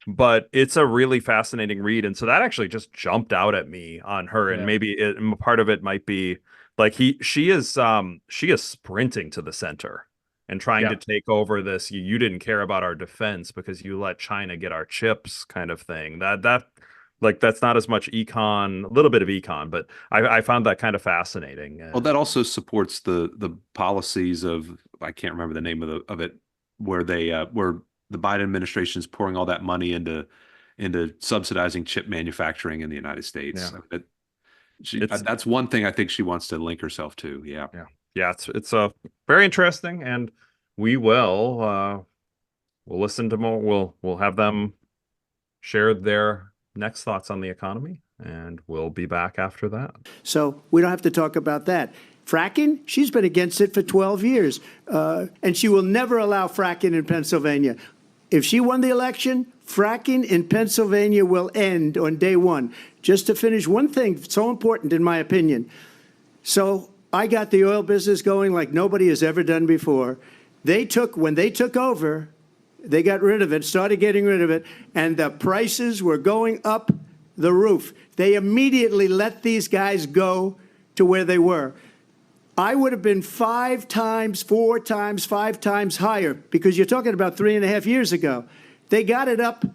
But it's a really fascinating read. And so that actually just jumped out at me on her. And maybe part of it might be like she is sprinting to the center and trying to take over this. You didn't care about our defense because you let China get our chips kind of thing. That's not as much econ, a little bit of econ, but I found that kind of fascinating. Well, that also supports the policies of, I can't remember the name of it, where the Biden administration is pouring all that money into subsidizing chip manufacturing in the United States. That's one thing I think she wants to link herself to. Yeah. It's very interesting, and we'll listen to more. We'll have them share their next thoughts on the economy, and we'll be back after that. So we don't have to talk about that. Fracking, she's been against it for 12 years, and she will never allow fracking in Pennsylvania. If she won the election, fracking in Pennsylvania will end on day one. Just to finish, one thing so important in my opinion. So I got the oil business going like nobody has ever done before. When they took over, they got rid of it, started getting rid of it, and the prices were going up the roof. They immediately let these guys go to where they were. I would have been 5 times, 4 times, 5 times higher, because you're talking about 3.5 years ago. They got it up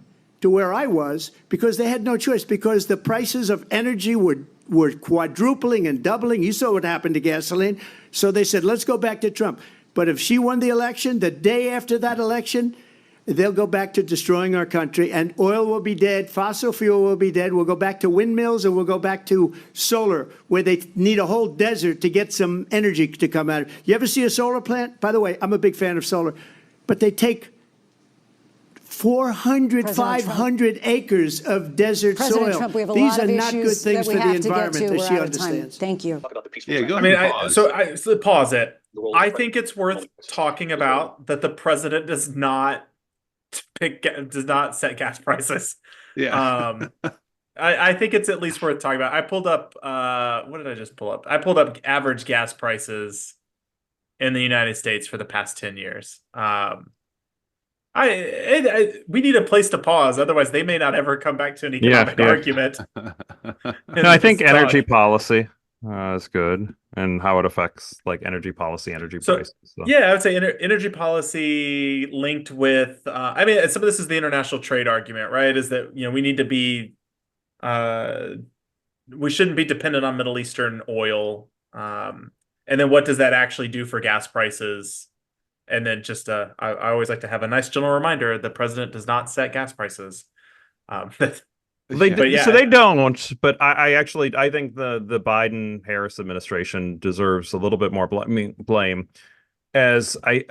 to where I was because they had no choice, because the prices of energy were quadrupling and doubling. You saw what happened to gasoline. So they said, let's go back to Trump. But if she won the election, the day after that election, they'll go back to destroying our country, and oil will be dead, fossil fuel will be dead, we'll go back to windmills, and we'll go back to solar, where they need a whole desert to get some energy to come out. You ever see a solar plant? By the way, I'm a big fan of solar, but they take 400, 500 acres of desert President soil. Trump, we have a These lot are of not good issues things that for we the have to get environment, to. as We're she out of time. understands. Thank you. Yeah, go I ahead. mean, so pause it. I think it's worth talking about that the president does not set gas prices. Yeah. I think it's at least worth talking about. I pulled up what did I just pull up? I pulled up average gas prices in the United States for the past 10 years. We need a place to pause, otherwise they may not ever come back to an economic argument. I think energy policy is good, and how it affects like energy policy, energy prices. So. Yeah, I would say energy policy linked with. I mean, some of this is the international trade argument, right? Is that we need to be, we shouldn't be dependent on Middle Eastern oil, and then what does that actually do for gas prices? And then just I always like to have a nice general reminder: the president does not set gas prices. So they don't, but I think the Biden-Harris administration deserves a little bit more blame. as I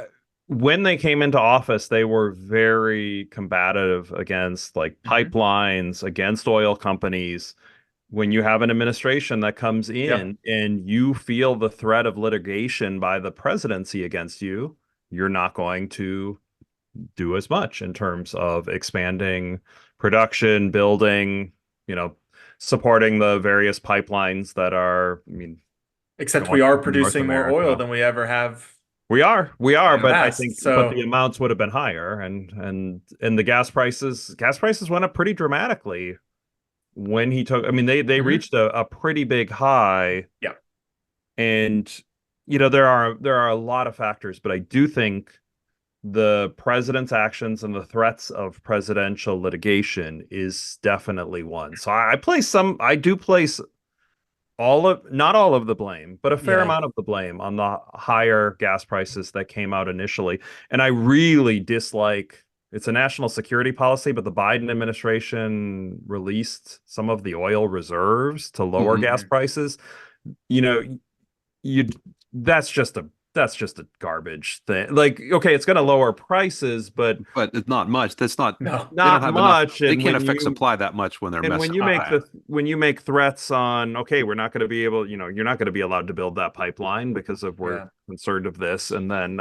when they came into office, they were very combative against like pipelines, against oil companies. When you have an administration that comes Yeah. in and you feel the threat of litigation by the presidency against you, you're not going to do as much in terms of expanding production, building, you know, supporting the various pipelines that are, I mean, Except we going are to North producing more oil America. than we ever have We are, in the but I past. think, but the So, amounts would have been higher, and the gas prices went up pretty dramatically when he took. I mean, they mhm. reached a pretty big high, Yeah. and there are a lot of factors, but I do think the president's actions and the threats of presidential litigation is definitely one. So I do place not all of the blame, but a fair Yeah. amount of the blame on the higher gas prices that came out initially. And I really dislike it's a national security policy, but the Biden administration released some of the oil reserves to lower Mhm. gas Mhm. prices. You know, you that's just a garbage thing. Like, okay, it's going to lower prices, but But it's not much. That's not. No. They don't not have enough. much. They And can't affect supply that much when they're messing with that. when you make threats on, okay, we're not going to be able, you're not going to be allowed to build that pipeline because of we're Yeah. concerned of this, and then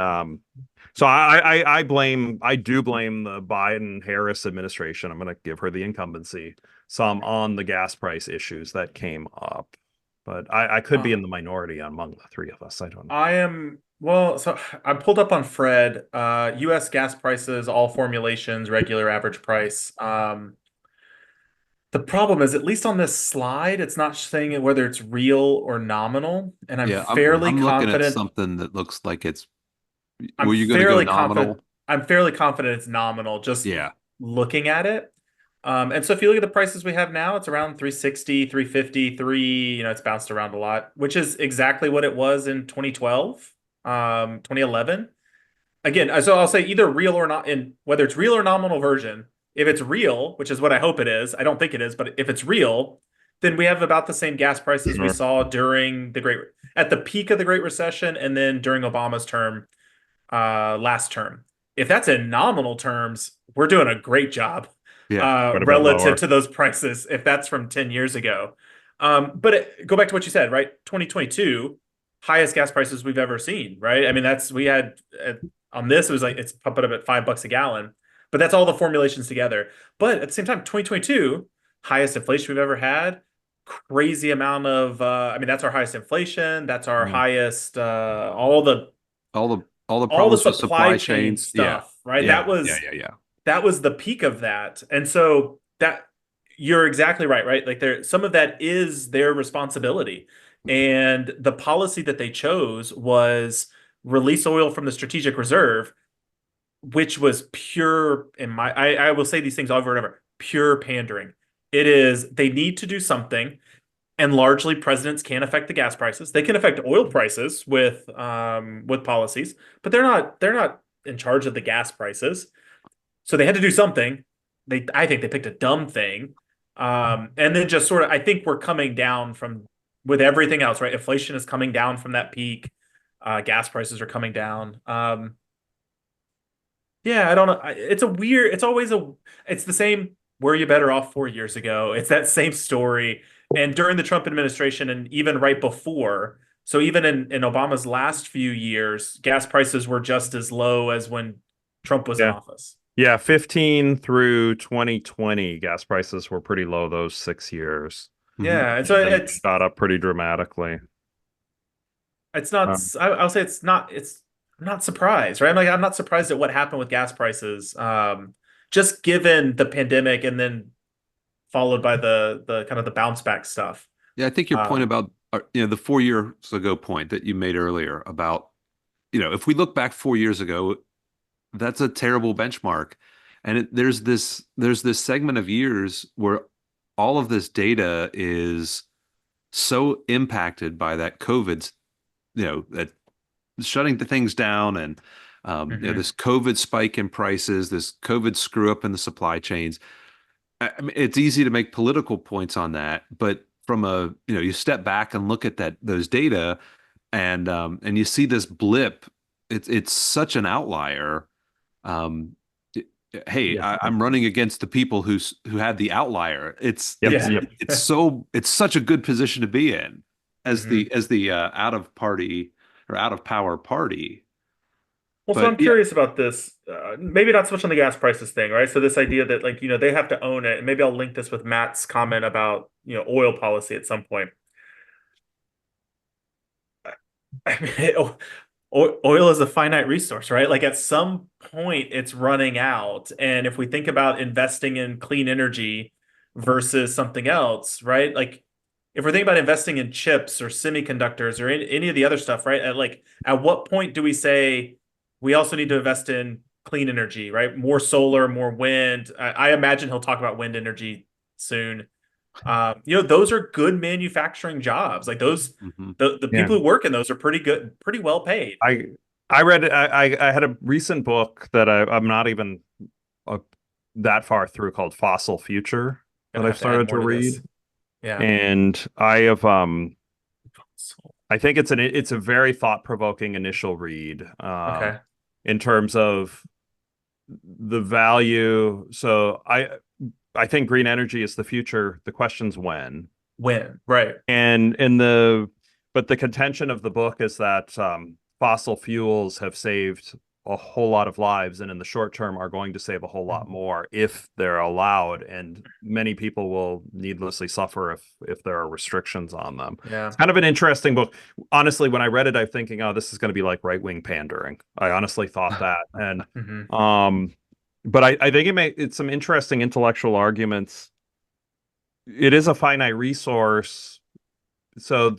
so I do blame the Biden Harris administration. I'm going to give her the incumbency some on the gas price issues that came up, but I could be Uh, in the minority among the three of us. I don't know. I am, well, so I pulled up on Fred, US gas prices, all formulations, regular average price. The problem is, at least on this slide, it's not saying whether it's real or nominal, and Yeah, I'm looking at something that looks like it's. I'm Were you going to go fairly confident nominal? I'm fairly confident it's nominal just Yeah, looking at it. And so if you look at the prices we have now, it's around 360, 350, 3, it's bounced around a lot, which is exactly what it was in 2012, 2011. Again, so I'll say either real or not, in whether it's real or nominal version. If it's real, which is what I hope it is, I don't think it is, but if it's real, then we have about the same gas prices we Sure. saw during at the peak of the Great Recession and then during Obama's term, last term. If that's in nominal terms, we're doing a great job yeah. Quite a bit relative lower. to those prices. If that's from 10 years ago, go back to what you said, right? 2022, highest gas prices we've ever seen, right? I mean, we had on this, it was like it's pumping up at $5 a gallon, but that's all the formulations together. But at the same time, 2022, highest inflation we've ever had. Crazy amount of, I mean, that's our highest inflation. That's our Mm. highest, All the all the problems with supply supply chain chains. Yeah, stuff, right? yeah, yeah, yeah, yeah. That was the peak of that. And so that you're exactly right, right? Like some of that is their responsibility. And the policy that they chose was release oil from the strategic reserve, which was pure I will say these things over and over, pure pandering. It is they need to do something, and largely presidents can't affect the gas prices. They can affect oil prices with policies, but they're not in charge of the gas prices. So they had to do something. I think they picked a dumb thing, and then just sort of I think we're coming down from with everything else, right? Inflation is coming down from that peak. Gas prices are coming down. Yeah, I don't know. It's a weird. It's always a. It's the same. Were you better off 4 years ago? It's that same story. And during the Trump administration, and even right before, so even in Obama's last few years, gas prices were just as low as when Trump was in Yeah. office. Yeah, 15 through 2020, gas prices were pretty low those 6 years. Mhm. Yeah, and so And then it's shot up pretty dramatically. it's not. Um, I'll say it's not. I'm not surprised, right? I'm not surprised at what happened with gas prices. Just given the pandemic and then followed by the kind of the bounce back stuff. Yeah, I think your point Um, about the 4 years ago point that you made earlier about if we look back 4 years ago, that's a terrible benchmark, and there's this segment of years where all of this data is so impacted by that COVID, that shutting the things down and mhm. this COVID spike in prices, this COVID screw up in the supply chains. I mean, it's easy to make political points on that, but from you step back and look at those data, and you see this blip it's such an outlier. Um, hey, Yeah. I'm running against the people who had the outlier. It's Yep. it's Yeah. Yep. it's such a good position to be in as Mhm. the out of party or out of power party. Well, so I'm But yeah, curious about this. Maybe not so much on the gas prices thing, right? So this idea that like, they have to own it, and maybe I'll link this with Matt's comment about, oil policy at some point. I mean, oil is a finite resource, right? Like at some point it's running out. And if we think about investing in clean energy versus something else, right? Like if we're thinking about investing in chips or semiconductors or any of the other stuff, right? At what point do we say we also need to invest in clean energy, right? More solar, more wind. I imagine he'll talk about wind energy soon. Those are good manufacturing jobs. Like those, mhm. the Yeah. people who work in those are pretty good, pretty well paid. I read I had a recent book that I'm not even uh, that far through called Fossil Future that Gonna I've have to add started more to to this. read. Yeah. And I have I think it's a very thought-provoking initial read Okay. in terms of the value. So I think green energy is the future. The question's when. When? Right. And but the contention of the book is that fossil fuels have saved a whole lot of lives, and in the short term are going to save a whole lot more if they're allowed. And many people will needlessly suffer if there are restrictions on them. Yeah. It's kind of an interesting book. Honestly, when I read it, I'm thinking, oh, this is going to be like right-wing pandering. I honestly thought that, and Hmm. but I think it's some interesting intellectual arguments. It is a finite resource, so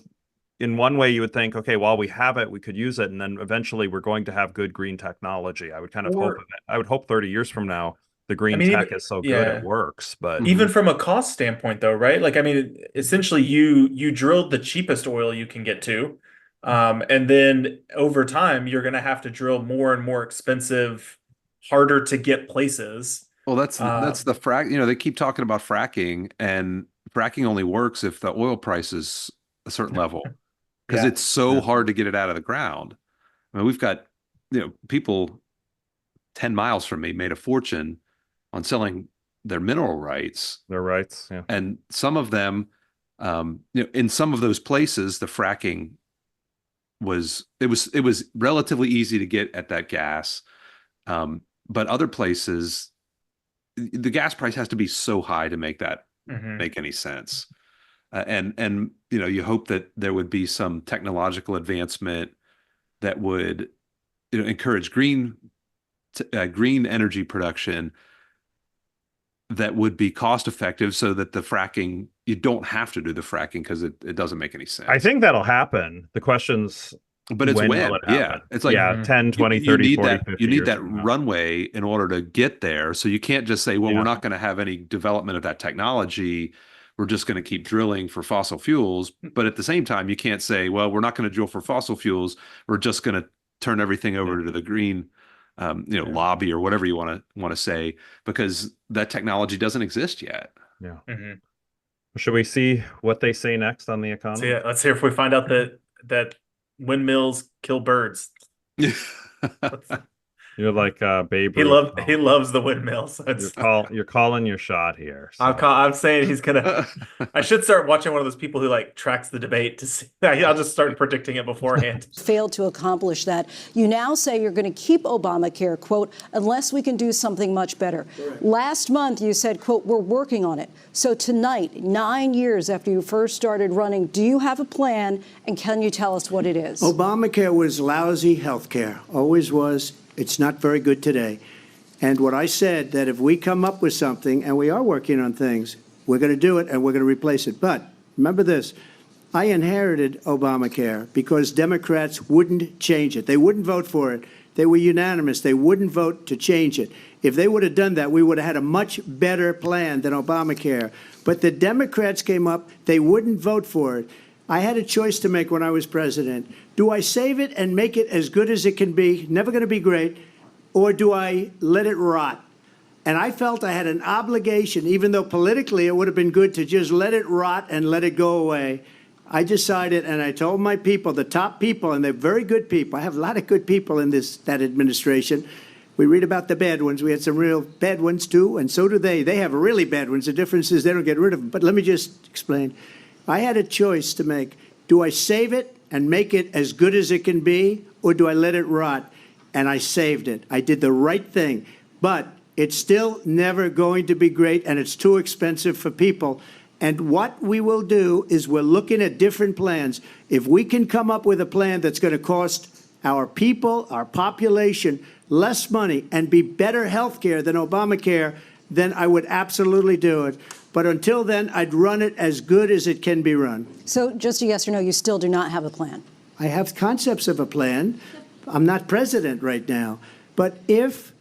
in one way you would think, okay, while we have it, we could use it, and then eventually we're going to have good green technology. I would kind of hope Or, of it. I would hope 30 years from now the I green mean, tech even, is so good it yeah, works. But even Mhm. from a cost standpoint, though, right? Like, I mean, essentially, you drilled the cheapest oil you can get to, and then over time, you're going to have to drill more and more expensive, harder to get places. Well, that's Um, the frack. They keep talking about fracking, and fracking only works if the oil price is a certain level because yeah. it's so yeah, hard to get it out of the ground. I mean, we've got people 10 miles from me made a fortune on selling their mineral rights, they're right. Yeah. and some of them, in some of those places, the fracking was relatively easy to get at that gas, but other places the gas price has to be so high to make that Hmm. make any sense. And you hope that there would be some technological advancement that would encourage green energy production that would be cost effective so that the fracking you don't have to do the fracking because it doesn't make any I sense. think that'll happen. The question's But it's when will when, it yeah, happen? it's like Yeah, Hmm. 10, you, 20, you 30, need 40, that you 50 need years that from now. runway in order to get there. So you can't just say, well, we're Yeah. not going to have any development of that technology. We're just going to keep drilling for fossil fuels. But at the same time, you can't say, well, we're not going to drill for fossil fuels. We're just going to turn everything Yeah. over to the green, Yeah. lobby or whatever you want to say, because that technology doesn't exist yet. Yeah. Hmm. Should we see what they say next on the economy? Let's see if we find out that windmills kill birds. Let's, You're like Babe he Ruth. he loves the windmills. You're calling your shot here. So. I'm saying he's gonna. I should start watching one of those people who like tracks the debate to see. I'll just start predicting it beforehand. Failed to accomplish that. You now say you're going to keep Obamacare, quote, unless we can do something much better. Correct. Last month, you said, quote, we're working on it. So tonight, 9 years after you first started running, do you have a plan, and can you tell us what it is? Obamacare was lousy health care, always was. It's not very good today. And what I said, that if we come up with something, and we are working on things, we're going to do it and we're going to replace it. But remember this, I inherited Obamacare because Democrats wouldn't change it. They wouldn't vote for it. They were unanimous. They wouldn't vote to change it. If they would have done that, we would have had a much better plan than Obamacare. But the Democrats came up. They wouldn't vote for it. I had a choice to make when I was president. Do I save it and make it as good as it can be, never going to be great, or do I let it rot? And I felt I had an obligation, even though politically it would have been good to just let it rot and let it go away. I decided, and I told my people, the top people, and they're very good people. I have a lot of good people in that administration. We read about the bad ones. We had some real bad ones too, and so do they. They have really bad ones. The difference is they don't get rid of them. But let me just explain. I had a choice to make. Do I save it and make it as good as it can be, or do I let it rot? And I saved it. I did the right thing. But it's still never going to be great, and it's too expensive for people. And what we will do is we're looking at different plans. If we can come up with a plan that's going to cost our people, our population, less money and be better health care than Obamacare, then I would absolutely do it. But until then, I'd run it as good as it can be run. So just a yes or no, you still do not have a plan? I have concepts of a plan. I'm not president right now. But if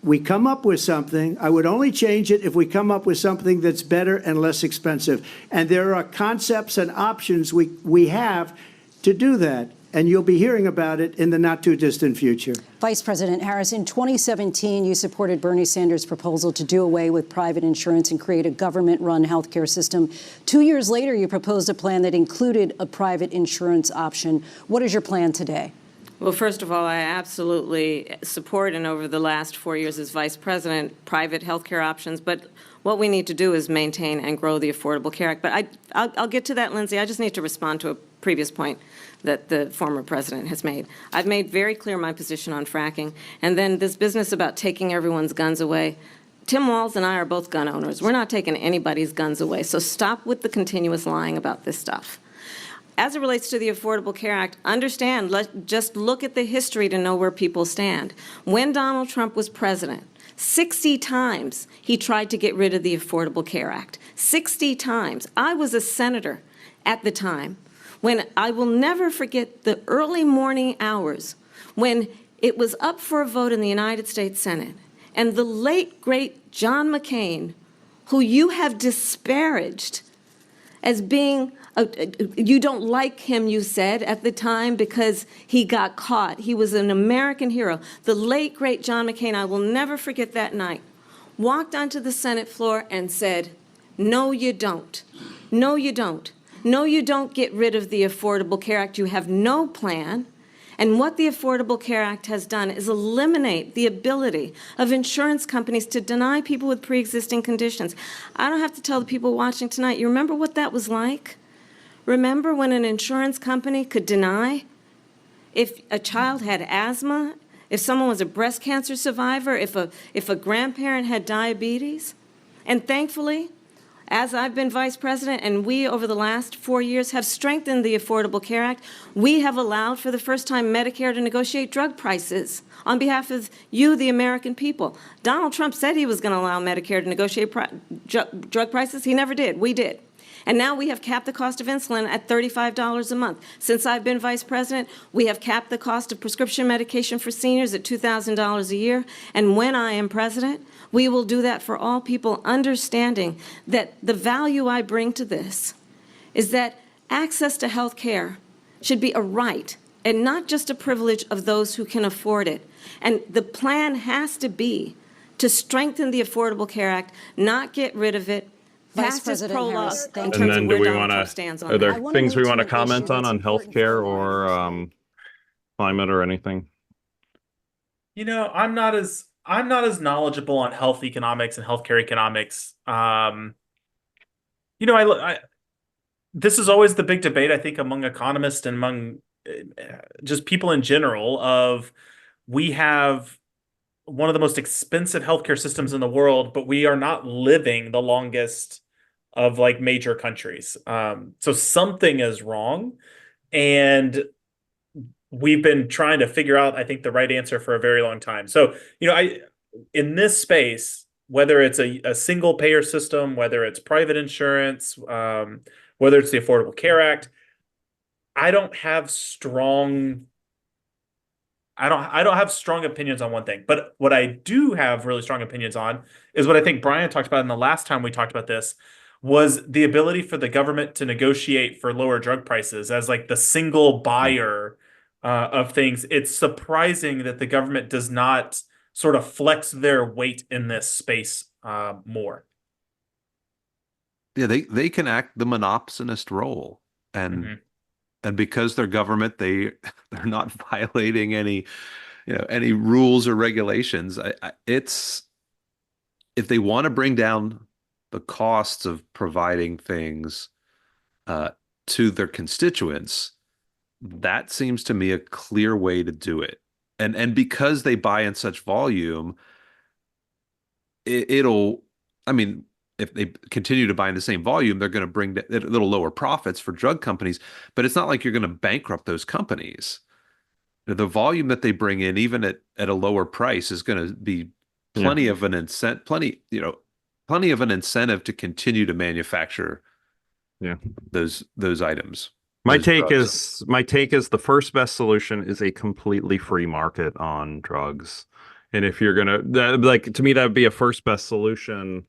we come up with something, I would only change it if we come up with something that's better and less expensive. And there are concepts and options we have to do that. And you'll be hearing about it in the not too distant future. Vice President Harris, in 2017, you supported Bernie Sanders' proposal to do away with private insurance and create a government-run healthcare system. 2 years later, you proposed a plan that included a private insurance option. What is your plan today? Well, first of all, I absolutely support, and over the last 4 years as vice president, private health care options. But what we need to do is maintain and grow the Affordable Care Act. But I'll get to that, Lindsay. I just need to respond to a previous point that the former president has made. I've made very clear my position on fracking. And then this business about taking everyone's guns away. Tim Walz and I are both gun owners. We're not taking anybody's guns away. So stop with the continuous lying about this stuff. As it relates to the Affordable Care Act, understand, just look at the history to know where people stand. When Donald Trump was president, 60 times he tried to get rid of the Affordable Care Act. 60 times. I was a senator at the time when I will never forget the early morning hours when it was up for a vote in the United States Senate. And the late, great John McCain, who you have disparaged as being you don't like him, you said, at the time because he got caught. He was an American hero. The late, great John McCain, I will never forget that night, walked onto the Senate floor and said, no, you don't. No, you don't. No, you don't get rid of the Affordable Care Act. You have no plan. And what the Affordable Care Act has done is eliminate the ability of insurance companies to deny people with pre-existing conditions. I don't have to tell the people watching tonight, you remember what that was like? Remember when an insurance company could deny if a child had asthma, if someone was a breast cancer survivor, if a grandparent had diabetes? And thankfully, as I've been vice president and we over the last 4 years have strengthened the Affordable Care Act, we have allowed for the first time Medicare to negotiate drug prices on behalf of you, the American people. Donald Trump said he was going to allow Medicare to negotiate drug prices. He never did. We did. And now we have capped the cost of insulin at $35 a month. Since I've been vice president, we have capped the cost of prescription medication for seniors at $2,000 a year. And when I am president, we will do that for all people, understanding that the value I bring to this is that access to health care should be a right and not just a privilege of those who can afford it. And the plan has to be to strengthen the Affordable Care Act, not get rid of it. Vice President Harris, thank you. And then do we want to, are there things we want to comment on healthcare or climate or anything? You know, I'm not as knowledgeable on health economics and healthcare economics. You know, this is always the big debate, I think, among economists and among just people in general of we have one of the most expensive healthcare systems in the world, but we are not living the longest of like major countries. So something is wrong. And we've been trying to figure out, I think, the right answer for a very long time. So, you know, in this space, whether it's a single payer system, whether it's private insurance, whether it's the Affordable Care Act, I don't have strong opinions on one thing. But what I do have really strong opinions on is what I think Brian talked about in the last time we talked about this, was the ability for the government to negotiate for lower drug prices as like the single buyer of things. It's surprising that the government does not sort of flex their weight in this space more. Yeah, they can act the monopsonist role. and because they're government, they're not violating any rules or regulations. It's if they want to bring down the costs of providing things to their constituents, that seems to me a clear way to do it. And because they buy in such volume, it'll, I mean, if they continue to buy in the same volume, they're going to bring a little lower profits for drug companies, but it's not like you're going to bankrupt those companies. The volume that they bring in, even at a lower price, is going to be plenty of an incentive, plenty of an incentive to continue to manufacture those items. My take is the first best solution is a completely free market on drugs. And if you're gonna to me, that would be a first best solution.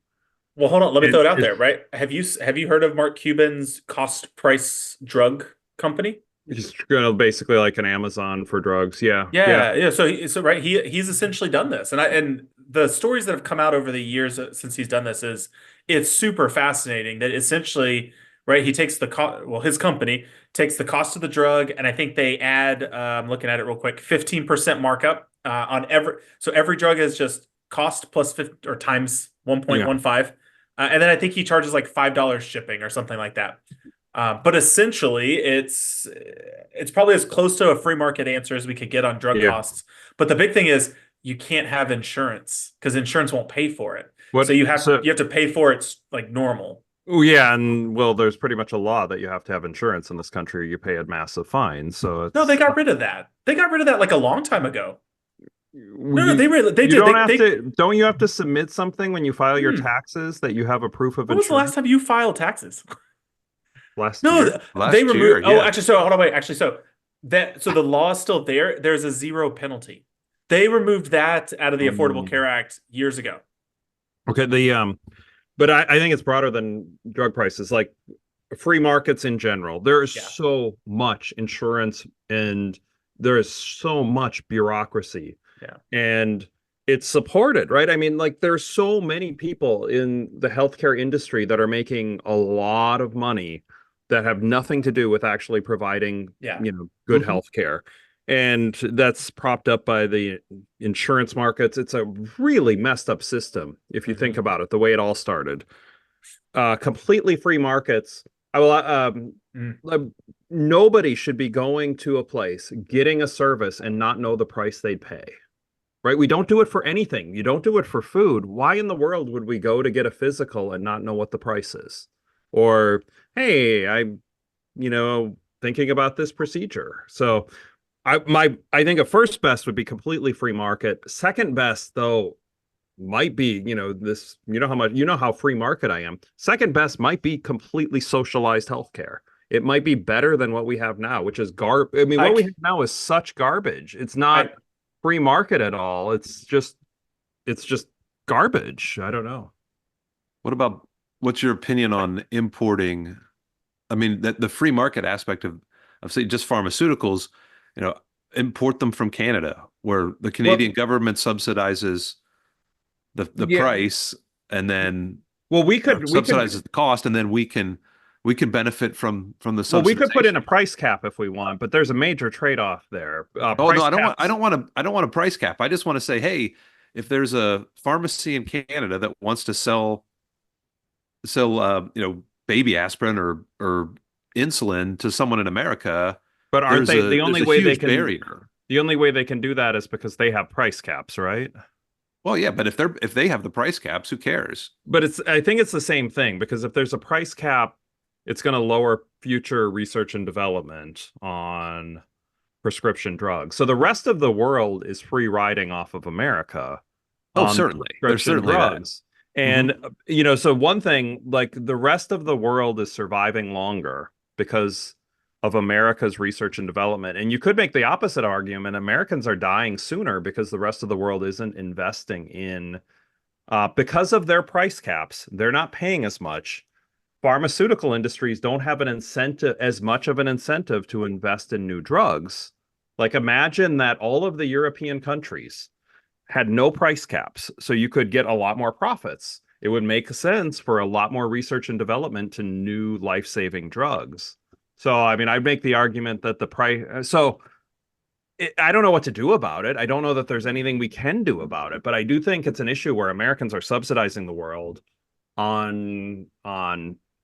Well, hold on, let me throw it out there, right? Have you heard of Mark Cuban's cost price drug company? He's gonna basically like an Amazon for drugs. Yeah. So right, he's essentially done this, and the stories that have come out over the years since he's done this it's super fascinating that essentially, right, he takes his company takes the cost of the drug, and I think they add, I'm looking at it real quick, 15% markup on every drug is just cost plus 50 or times 1.15. And then I think he charges like $5 shipping or something like that. But essentially, it's probably as close to a free market answer as we could get on drug costs. But the big thing is you can't have insurance because insurance won't pay for it. So you have to pay for it like normal. Oh yeah, and there's pretty much a law that you have to have insurance in this country. Or you pay a massive fine. So no, they got rid of that. They got rid of that like a long time ago. No, they did. Don't you have to submit something when you file your taxes that you have a proof of insurance? When was the last time you filed taxes? Last year. They removed. Oh, actually, so hold on, wait. Actually, so the law is still there. There's a zero penalty. They removed that out of the Affordable Care Act years ago. Okay, but I think it's broader than drug prices. Like free markets in general, there is so much insurance and there is so much bureaucracy. And it's supported, right? I mean, like there's so many people in the healthcare industry that are making a lot of money that have nothing to do with actually providing, good healthcare. And that's propped up by the insurance markets. It's a really messed up system, if you think about it, the way it all started. Completely free markets. Nobody should be going to a place, getting a service, and not know the price they'd pay. Right? We don't do it for anything. You don't do it for food. Why in the world would we go to get a physical and not know what the price is? Or, hey, I'm, thinking about this procedure. So I think a first best would be completely free market. Second best, though, might be, how free market I am. Second best might be completely socialized healthcare. It might be better than what we have now, which is garbage. I mean, what we have now is such garbage. It's not free market at all. It's just garbage. I don't know. What's your opinion on importing? I mean, that the free market aspect of say just pharmaceuticals, import them from Canada, where the Canadian government subsidizes the price, and then subsidizes the cost, and then we can benefit from the subsidization. Well, we could put in a price cap if we want, but there's a major trade-off there. I don't want a price cap. I just want to say, hey, if there's a pharmacy in Canada that wants to sell baby aspirin or insulin to someone in America, but aren't they the only way they can barrier? The only way they can do that is because they have price caps, right? Well, yeah, but if they have the price caps, who cares? But I think it's the same thing, because if there's a price cap, it's going to lower future research and development on prescription drugs. So the rest of the world is free riding off of America. Oh, certainly. There's certainly drugs. And, so one thing, like the rest of the world is surviving longer because of America's research and development. And you could make the opposite argument. Americans are dying sooner because the rest of the world isn't investing in, because of their price caps, they're not paying as much. Pharmaceutical industries don't have as much of an incentive to invest in new drugs. Like imagine that all of the European countries had no price caps, so you could get a lot more profits. It would make sense for a lot more research and development to new life-saving drugs. So, I mean, I'd make the argument that the price. So, I don't know what to do about it. I don't know that there's anything we can do about it, but I do think it's an issue where Americans are subsidizing the world on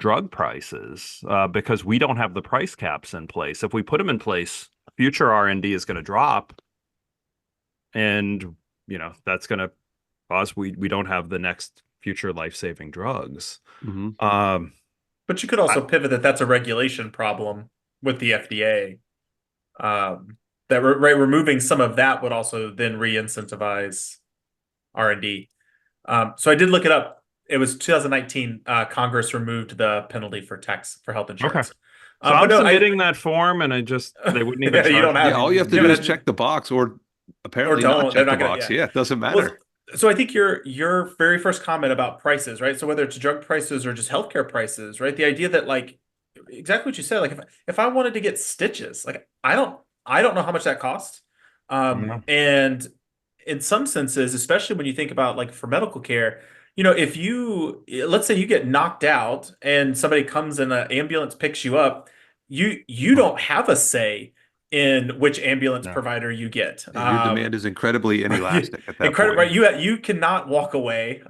drug prices because we don't have the price caps in place. If we put them in place, future R&D is going to drop, and that's going to cause we don't have the next future life-saving drugs. Mm-hmm. But you could also pivot that's a regulation problem with the FDA. Removing some of that would also then re-incentivize R&D. So I did look it up. It was 2019. Congress removed the penalty for health insurance. Okay. So I'm submitting that form, and they wouldn't even charge you don't have, all you have to do is check the box, or apparently not check the box. Yeah, it doesn't matter. Well, so I think your very first comment about prices, right? So whether it's drug prices or just healthcare prices, right? The idea that exactly what you said, if I wanted to get stitches, I don't know how much that costs. And in some senses, especially when you think about for medical care, if let's say you get knocked out and somebody comes in an ambulance, picks you up, you don't have a say in which ambulance provider you get. Your demand is incredibly inelastic at that point. Right? You cannot walk away.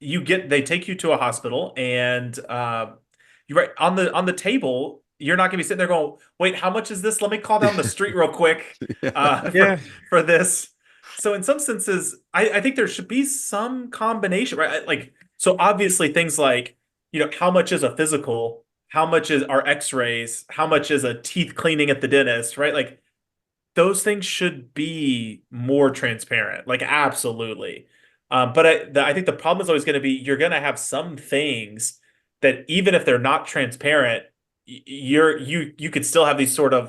They take you to a hospital, and you're right on the table. You're not going to be sitting there going, "Wait, how much is this? Let me call down the street real quick for this." So in some senses, I think there should be some combination, right? So obviously things like, how much is a physical? How much are x-rays? How much is a teeth cleaning at the dentist, right? Those things should be more transparent, absolutely. But I think the problem is always going to be, you're going to have some things that even if they're not transparent, you could still have these sort of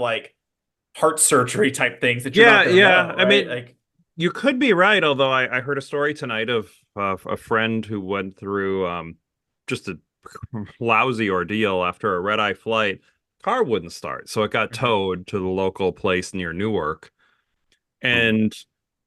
heart surgery type things that you're not going to know, right? I mean, you could be right, although I heard a story tonight of a friend who went through just a lousy ordeal after a red-eye flight. Car wouldn't start, so it got towed to the local place near Newark, and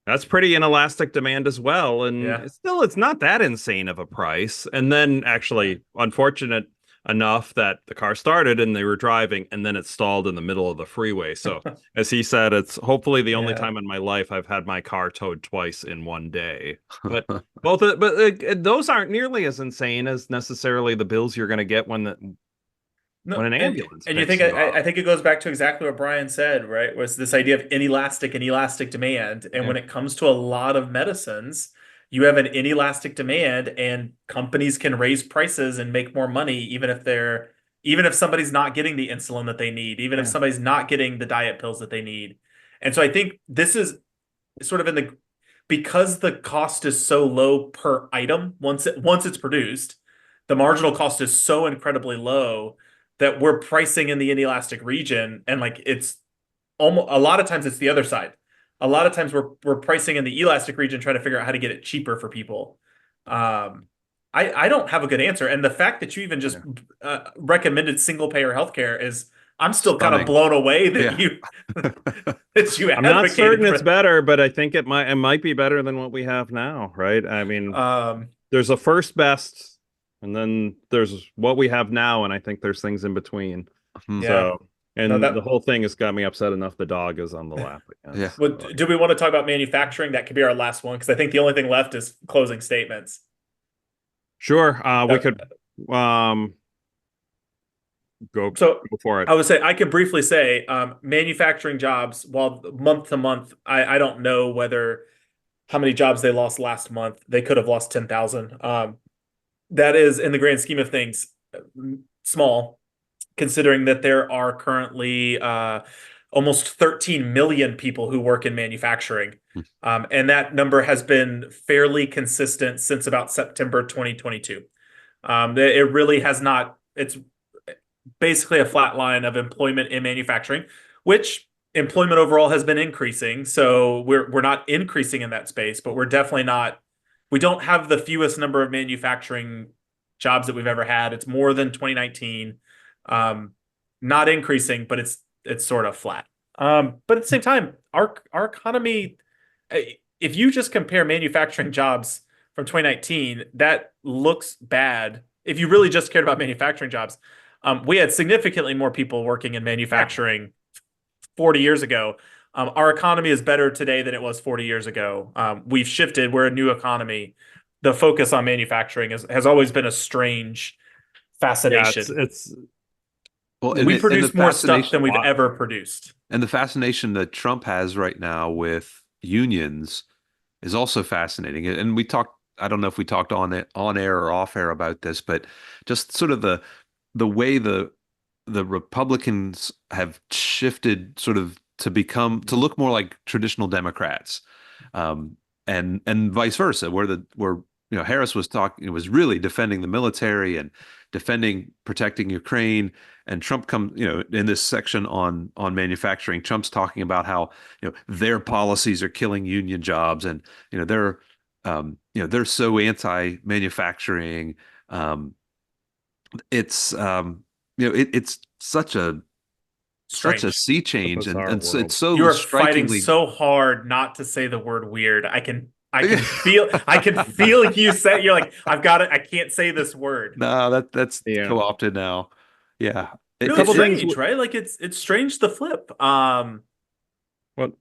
that's pretty inelastic demand as well. And it's not that insane of a price. And then actually, unfortunate enough that the car started and they were driving, and then it stalled in the middle of the freeway. So as he said, it's hopefully the only time in my life I've had my car towed twice in one day. But those aren't nearly as insane as necessarily the bills you're going to get when an ambulance. And you think I think it goes back to exactly what Brian said, right? Was this idea of inelastic demand. And when it comes to a lot of medicines, you have an inelastic demand, and companies can raise prices and make more money, even if somebody's not getting the insulin that they need, even if somebody's not getting the diet pills that they need. And so I think this is sort of because the cost is so low per item once it's produced, the marginal cost is so incredibly low that we're pricing in the inelastic region, and it's almost a lot of times it's the other side. A lot of times we're pricing in the elastic region, trying to figure out how to get it cheaper for people. I don't have a good answer, and the fact that you even just recommended single payer healthcare is, I'm still kind of blown away that you. I'm not certain it's better, but I think it might be better than what we have now, right? I mean, there's a first best, and then there's what we have now, and I think there's things in between. So. And the whole thing has got me upset enough. The dog is on the lap again. Well, do we want to talk about manufacturing? That could be our last one, because I think the only thing left is closing statements. Sure. We could go for it. I would say, I can briefly say, manufacturing jobs, while month to month, I don't know how many jobs they lost last month. They could have lost 10,000. That is, in the grand scheme of things, small, considering that there are currently almost 13 million people who work in manufacturing. And that number has been fairly consistent since about September 2022. It really has not, it's basically a flat line of employment in manufacturing, which employment overall has been increasing. So we're not increasing in that space, but we're definitely we don't have the fewest number of manufacturing jobs that we've ever had. It's more than 2019. Not increasing, but it's sort of flat. But at the same time, our economy, if you just compare manufacturing jobs from 2019, that looks bad. If you really just cared about manufacturing jobs, We had significantly more people working in manufacturing 40 years ago. Our economy is better today than it was 40 years ago. We've shifted. We're a new economy. The focus on manufacturing has always been a strange fascination. It's Well, we and produce the more stuff than we've Wow. ever produced. And the fascination that Trump has right now with unions is also fascinating. And we talked, I don't know if we talked on air or off air about this, but just sort of the way the Republicans have shifted sort of to look more like traditional Democrats, and vice versa, where Harris was really defending the military and protecting Ukraine, and Trump in this section on manufacturing, Trump's talking about how their policies are killing union jobs, and they're so anti-manufacturing. It's such a sea change, and it's so you are fighting strikingly. so hard not to say the word weird. I can feel you say, you're like, I've got it. I can't say this word. No, that's co-opted now. Yeah. Really strange, right? Like it's strange the flip. Well, a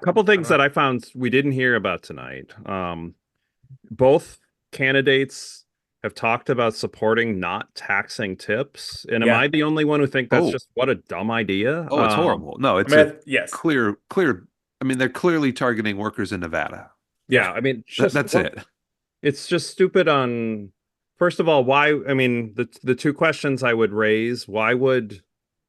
couple things that I found we didn't hear about tonight. Both candidates have talked about supporting not taxing tips. And am I the only one who think that's just what a dumb idea? Oh, it's horrible. No, it's clear. I mean, they're clearly targeting workers in Nevada. Yeah, I mean, that's it. It's just stupid on, first of all, why, I mean, the two questions I would raise, why would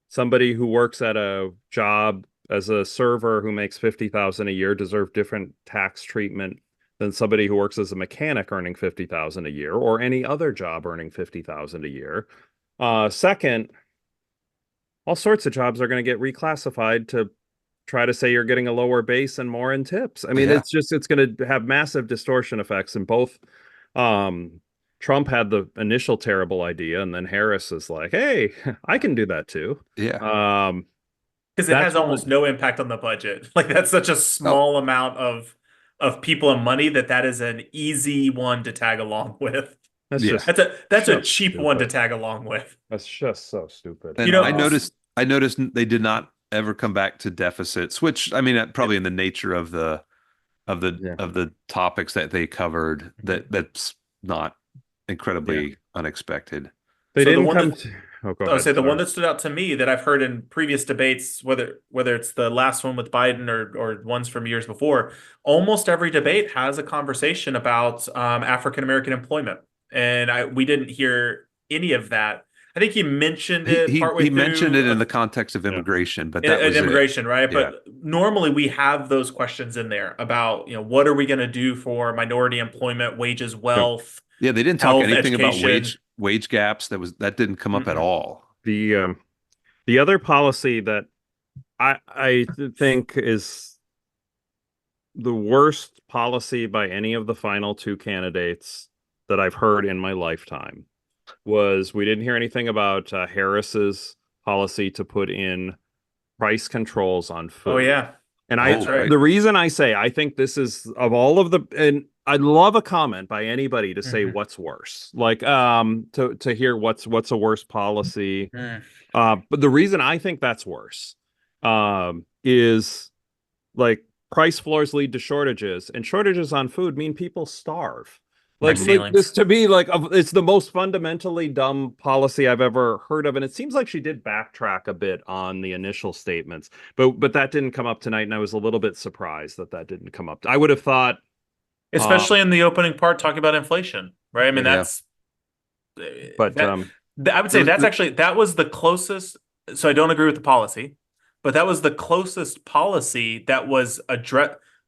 somebody who works at a job as a server who makes $50,000 a year deserve different tax treatment than somebody who works as a mechanic earning $50,000 a year, or any other job earning $50,000 a year? Second, all sorts of jobs are going to get reclassified to try to say you're getting a lower base and more in tips. I mean, it's going to have massive distortion effects. And both Trump had the initial terrible idea, and then Harris is like, hey, I can do that too. Yeah. Because it has almost no impact on the budget. Like, that's such a small amount of people and money that is an easy one to tag along with. That's a cheap one to tag along with. That's just so stupid. And I noticed they did not ever come back to deficits, which, I mean, probably in the nature of the topics that they covered, that's not incredibly unexpected. They didn't come the one that stood out to me that I've heard in previous debates, whether it's the last one with Biden or ones from years before, almost every debate has a conversation about African American employment, and we didn't hear any of that. I think he mentioned it partway through. He mentioned it in the context of immigration, but that was immigration, right? Yeah. But normally we have those questions in there about what are we going to do for minority employment, wages, wealth. Yeah, they didn't talk anything about wage gaps. That didn't come up at all. The other policy that I think is the worst policy by any of the final two candidates that I've heard in my lifetime was, we didn't hear anything about Harris's policy to put in price controls on food. Oh yeah. And the reason I say I think this is, of all of the, and I'd love a comment by anybody to say what's worse, like to hear what's a worse policy. But the reason I think that's worse is, like, price floors lead to shortages, and shortages on food mean people starve. Like this, to me, like, it's the most fundamentally dumb policy I've ever heard of. And it seems like she did backtrack a bit on the initial statements, but that didn't come up tonight. And I was a little bit surprised that didn't come up. I would have thought, especially in the opening part, talking about inflation, right? I mean, I would say that was the closest. So I don't agree with the policy, but that was the closest policy that was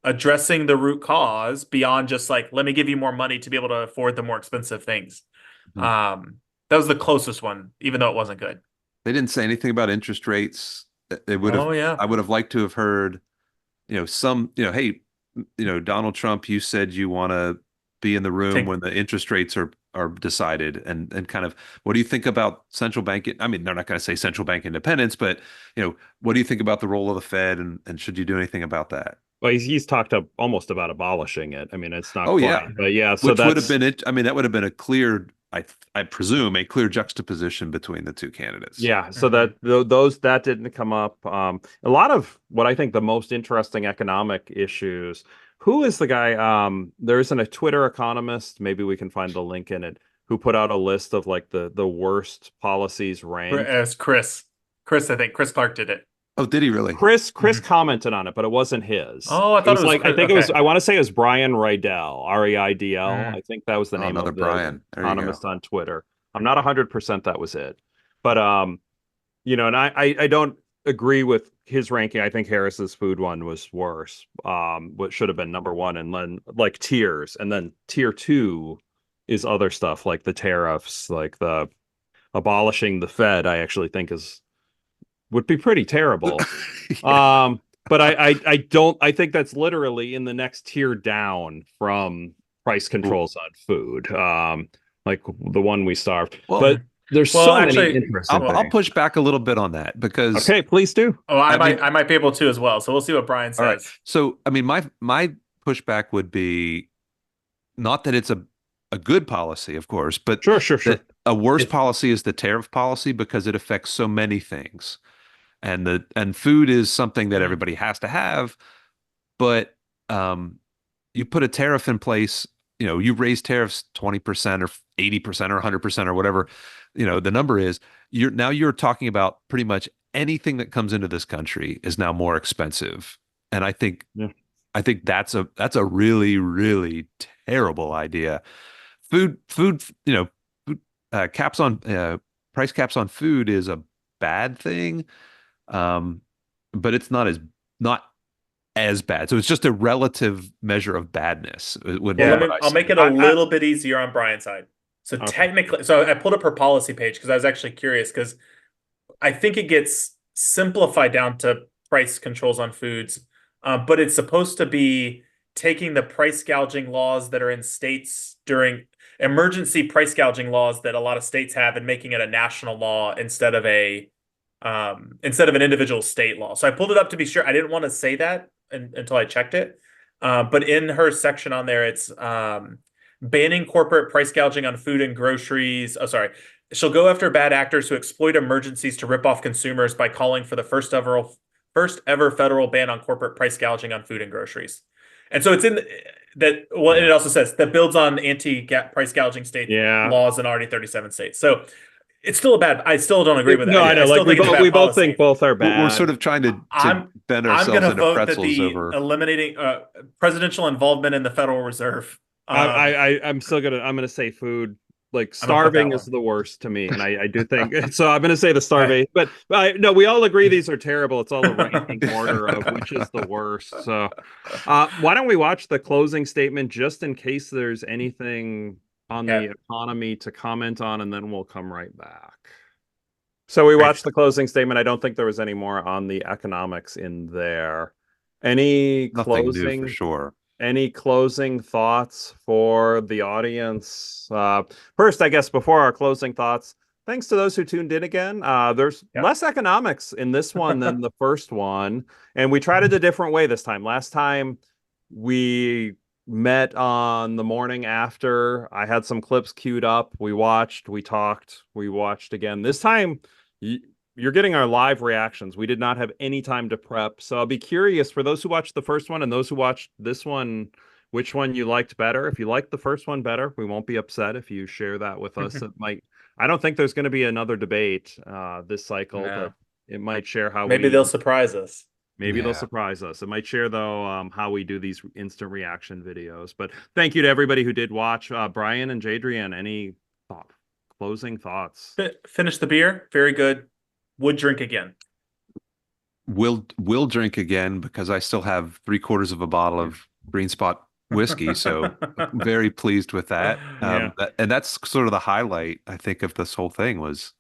addressing the root cause beyond just like, let me give you more money to be able to afford the more expensive things. That was the closest one, even though it wasn't good. They didn't say anything about interest rates. They would have. I would have liked to have heard, hey, Donald Trump, you said you want to be in the room when the interest rates are decided, and kind of, what do you think about central bank? I mean, they're not going to say central bank independence, but what do you think about the role of the Fed, and should you do anything about that? Well, he's talked almost about abolishing it. I mean, it's not quite, but yeah. So Which would have been it. I mean, that would have been a clear I presume, a clear juxtaposition between the two candidates. Yeah, so that didn't come up. A lot of what I think the most interesting economic issues. Who is the guy? There isn't a Twitter economist. Maybe we can find the link in it. Who put out a list of like the worst policies ranked? As Chris, I think Chris Clark did it. Oh, did he really? Chris commented on it, but it wasn't his. Oh, I thought it was like Chris, I think okay. it was. I want to say it was Brian Reidel, Reidl. I think that was the name Another of the Brian. There you economist go. on Twitter. I'm not 100% that was it, but and I don't agree with his ranking. I think Harris's food one was worse. What should have been number one, and then like tiers, and then tier 2 is other stuff like the tariffs, like the abolishing the Fed. I actually think would be pretty terrible. Yeah. But I think that's literally in the next tier down from price controls on food. Like the one we starved. Well, but there's well, so actually, many interesting I'll things. push back a little bit on that because Okay, please do. Oh, I might be able to as well. So we'll see what Brian says. all right. So I mean, my pushback would be not that it's a good policy, of course, but Sure. that a worse policy is the tariff policy because it affects so many things. And food is something that everybody has to have, but you put a tariff in place, you raise tariffs 20% or 80% or 100% or whatever, the number is, you're talking about pretty much anything that comes into this country is now more expensive. And I think that's a really, really terrible idea. Food, caps on price caps on food is a bad thing. But it's not as bad. So it's just a relative measure of badness. I'll make it a little bit easier on Brian's side. So technically, so I pulled up her policy page because I was actually curious because I think it gets simplified down to price controls on foods, but it's supposed to be taking the price gouging laws that are in states during emergency price gouging laws that a lot of states have and making it a national law instead of an individual state law. So I pulled it up to be sure. I didn't want to say that until I checked it. But in her section on there, it's banning corporate price gouging on food and groceries. Oh, sorry. She'll go after bad actors who exploit emergencies to rip off consumers by calling for the first ever federal ban on corporate price gouging on food and groceries. And so it's in that. Well, and it also says that builds on anti-price gouging state laws in already 37 states. So it's still I still don't agree with that. No, I know. Like we both think both are bad. We're sort of trying to bend ourselves into pretzels over eliminating presidential involvement in the Federal Reserve. I'm gonna say food. Like starving is the worst to me, and I do think so. I'm going to say the starvation, but no, we all agree these are terrible. It's all a ranking order of which is the worst. So, why don't we watch the closing statement just in case there's anything on the economy to comment on, and then we'll come right back. So we watched the closing statement. I don't think there was any more on the economics in there. Nothing new for sure. Any closing thoughts for the audience? First, I guess before our closing thoughts, thanks to those who tuned in again. There's less economics in this one than the first one, and we tried it a different way this time. Last time we met on the morning after. I had some clips queued up. We watched, we talked, we watched again. This time, you're getting our live reactions. We did not have any time to prep. So I'll be curious for those who watched the first one and those who watched this one, which one you liked better. If you liked the first one better, we won't be upset if you share that with us. I don't think there's going to be another debate this cycle, but it might share how maybe they'll surprise us. Maybe they'll surprise us. It might share, though, how we do these instant reaction videos. But thank you to everybody who did watch. Brian and Jadrian, any closing thoughts? Finish the beer. Very good. Would drink again. Will drink again because I still have 3/4 of a bottle of Green Spot whiskey. So very pleased with that. And that's sort of the highlight, I think, of this whole thing was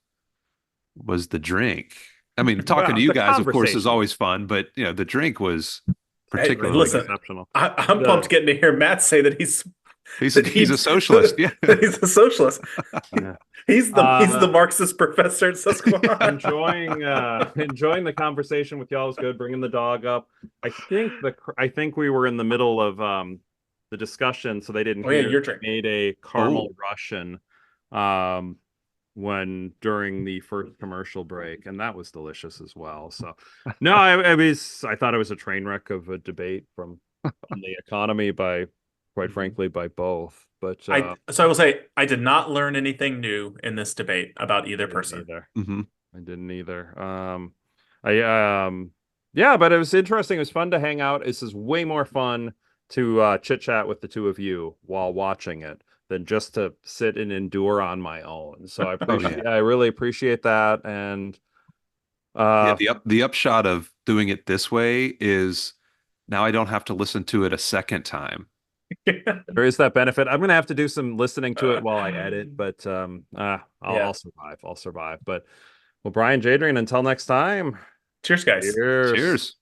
the drink. I mean, talking to you guys, of course, is always fun, but the drink was particularly exceptional. I'm pumped getting to hear Matt say that he's a socialist. Yeah, he's a socialist. He's the Marxist professor at Susquehanna. enjoying the conversation with y'all is good. Bringing the dog up. I think we were in the middle of the discussion, so they didn't hear. Your drink. Made a caramel Russian when during the first commercial break, and that was delicious as well. So, no, I thought it was a train wreck of a debate on the economy by, quite frankly, by both. But I will say I did not learn anything new in this debate about either person. either. Mm-hmm. I didn't either. Yeah, but it was interesting. It was fun to hang out. This is way more fun to chit chat with the two of you while watching it than just to sit and endure on my own. So I appreciate, I really appreciate that. And the upshot of doing it this way is now I don't have to listen to it a second time. there is that benefit. I'm gonna have to do some listening to it while I edit, but I'll survive. I'll survive. But well, Brian, Jadrian, until next time. Cheers, guys. Cheers. Cheers.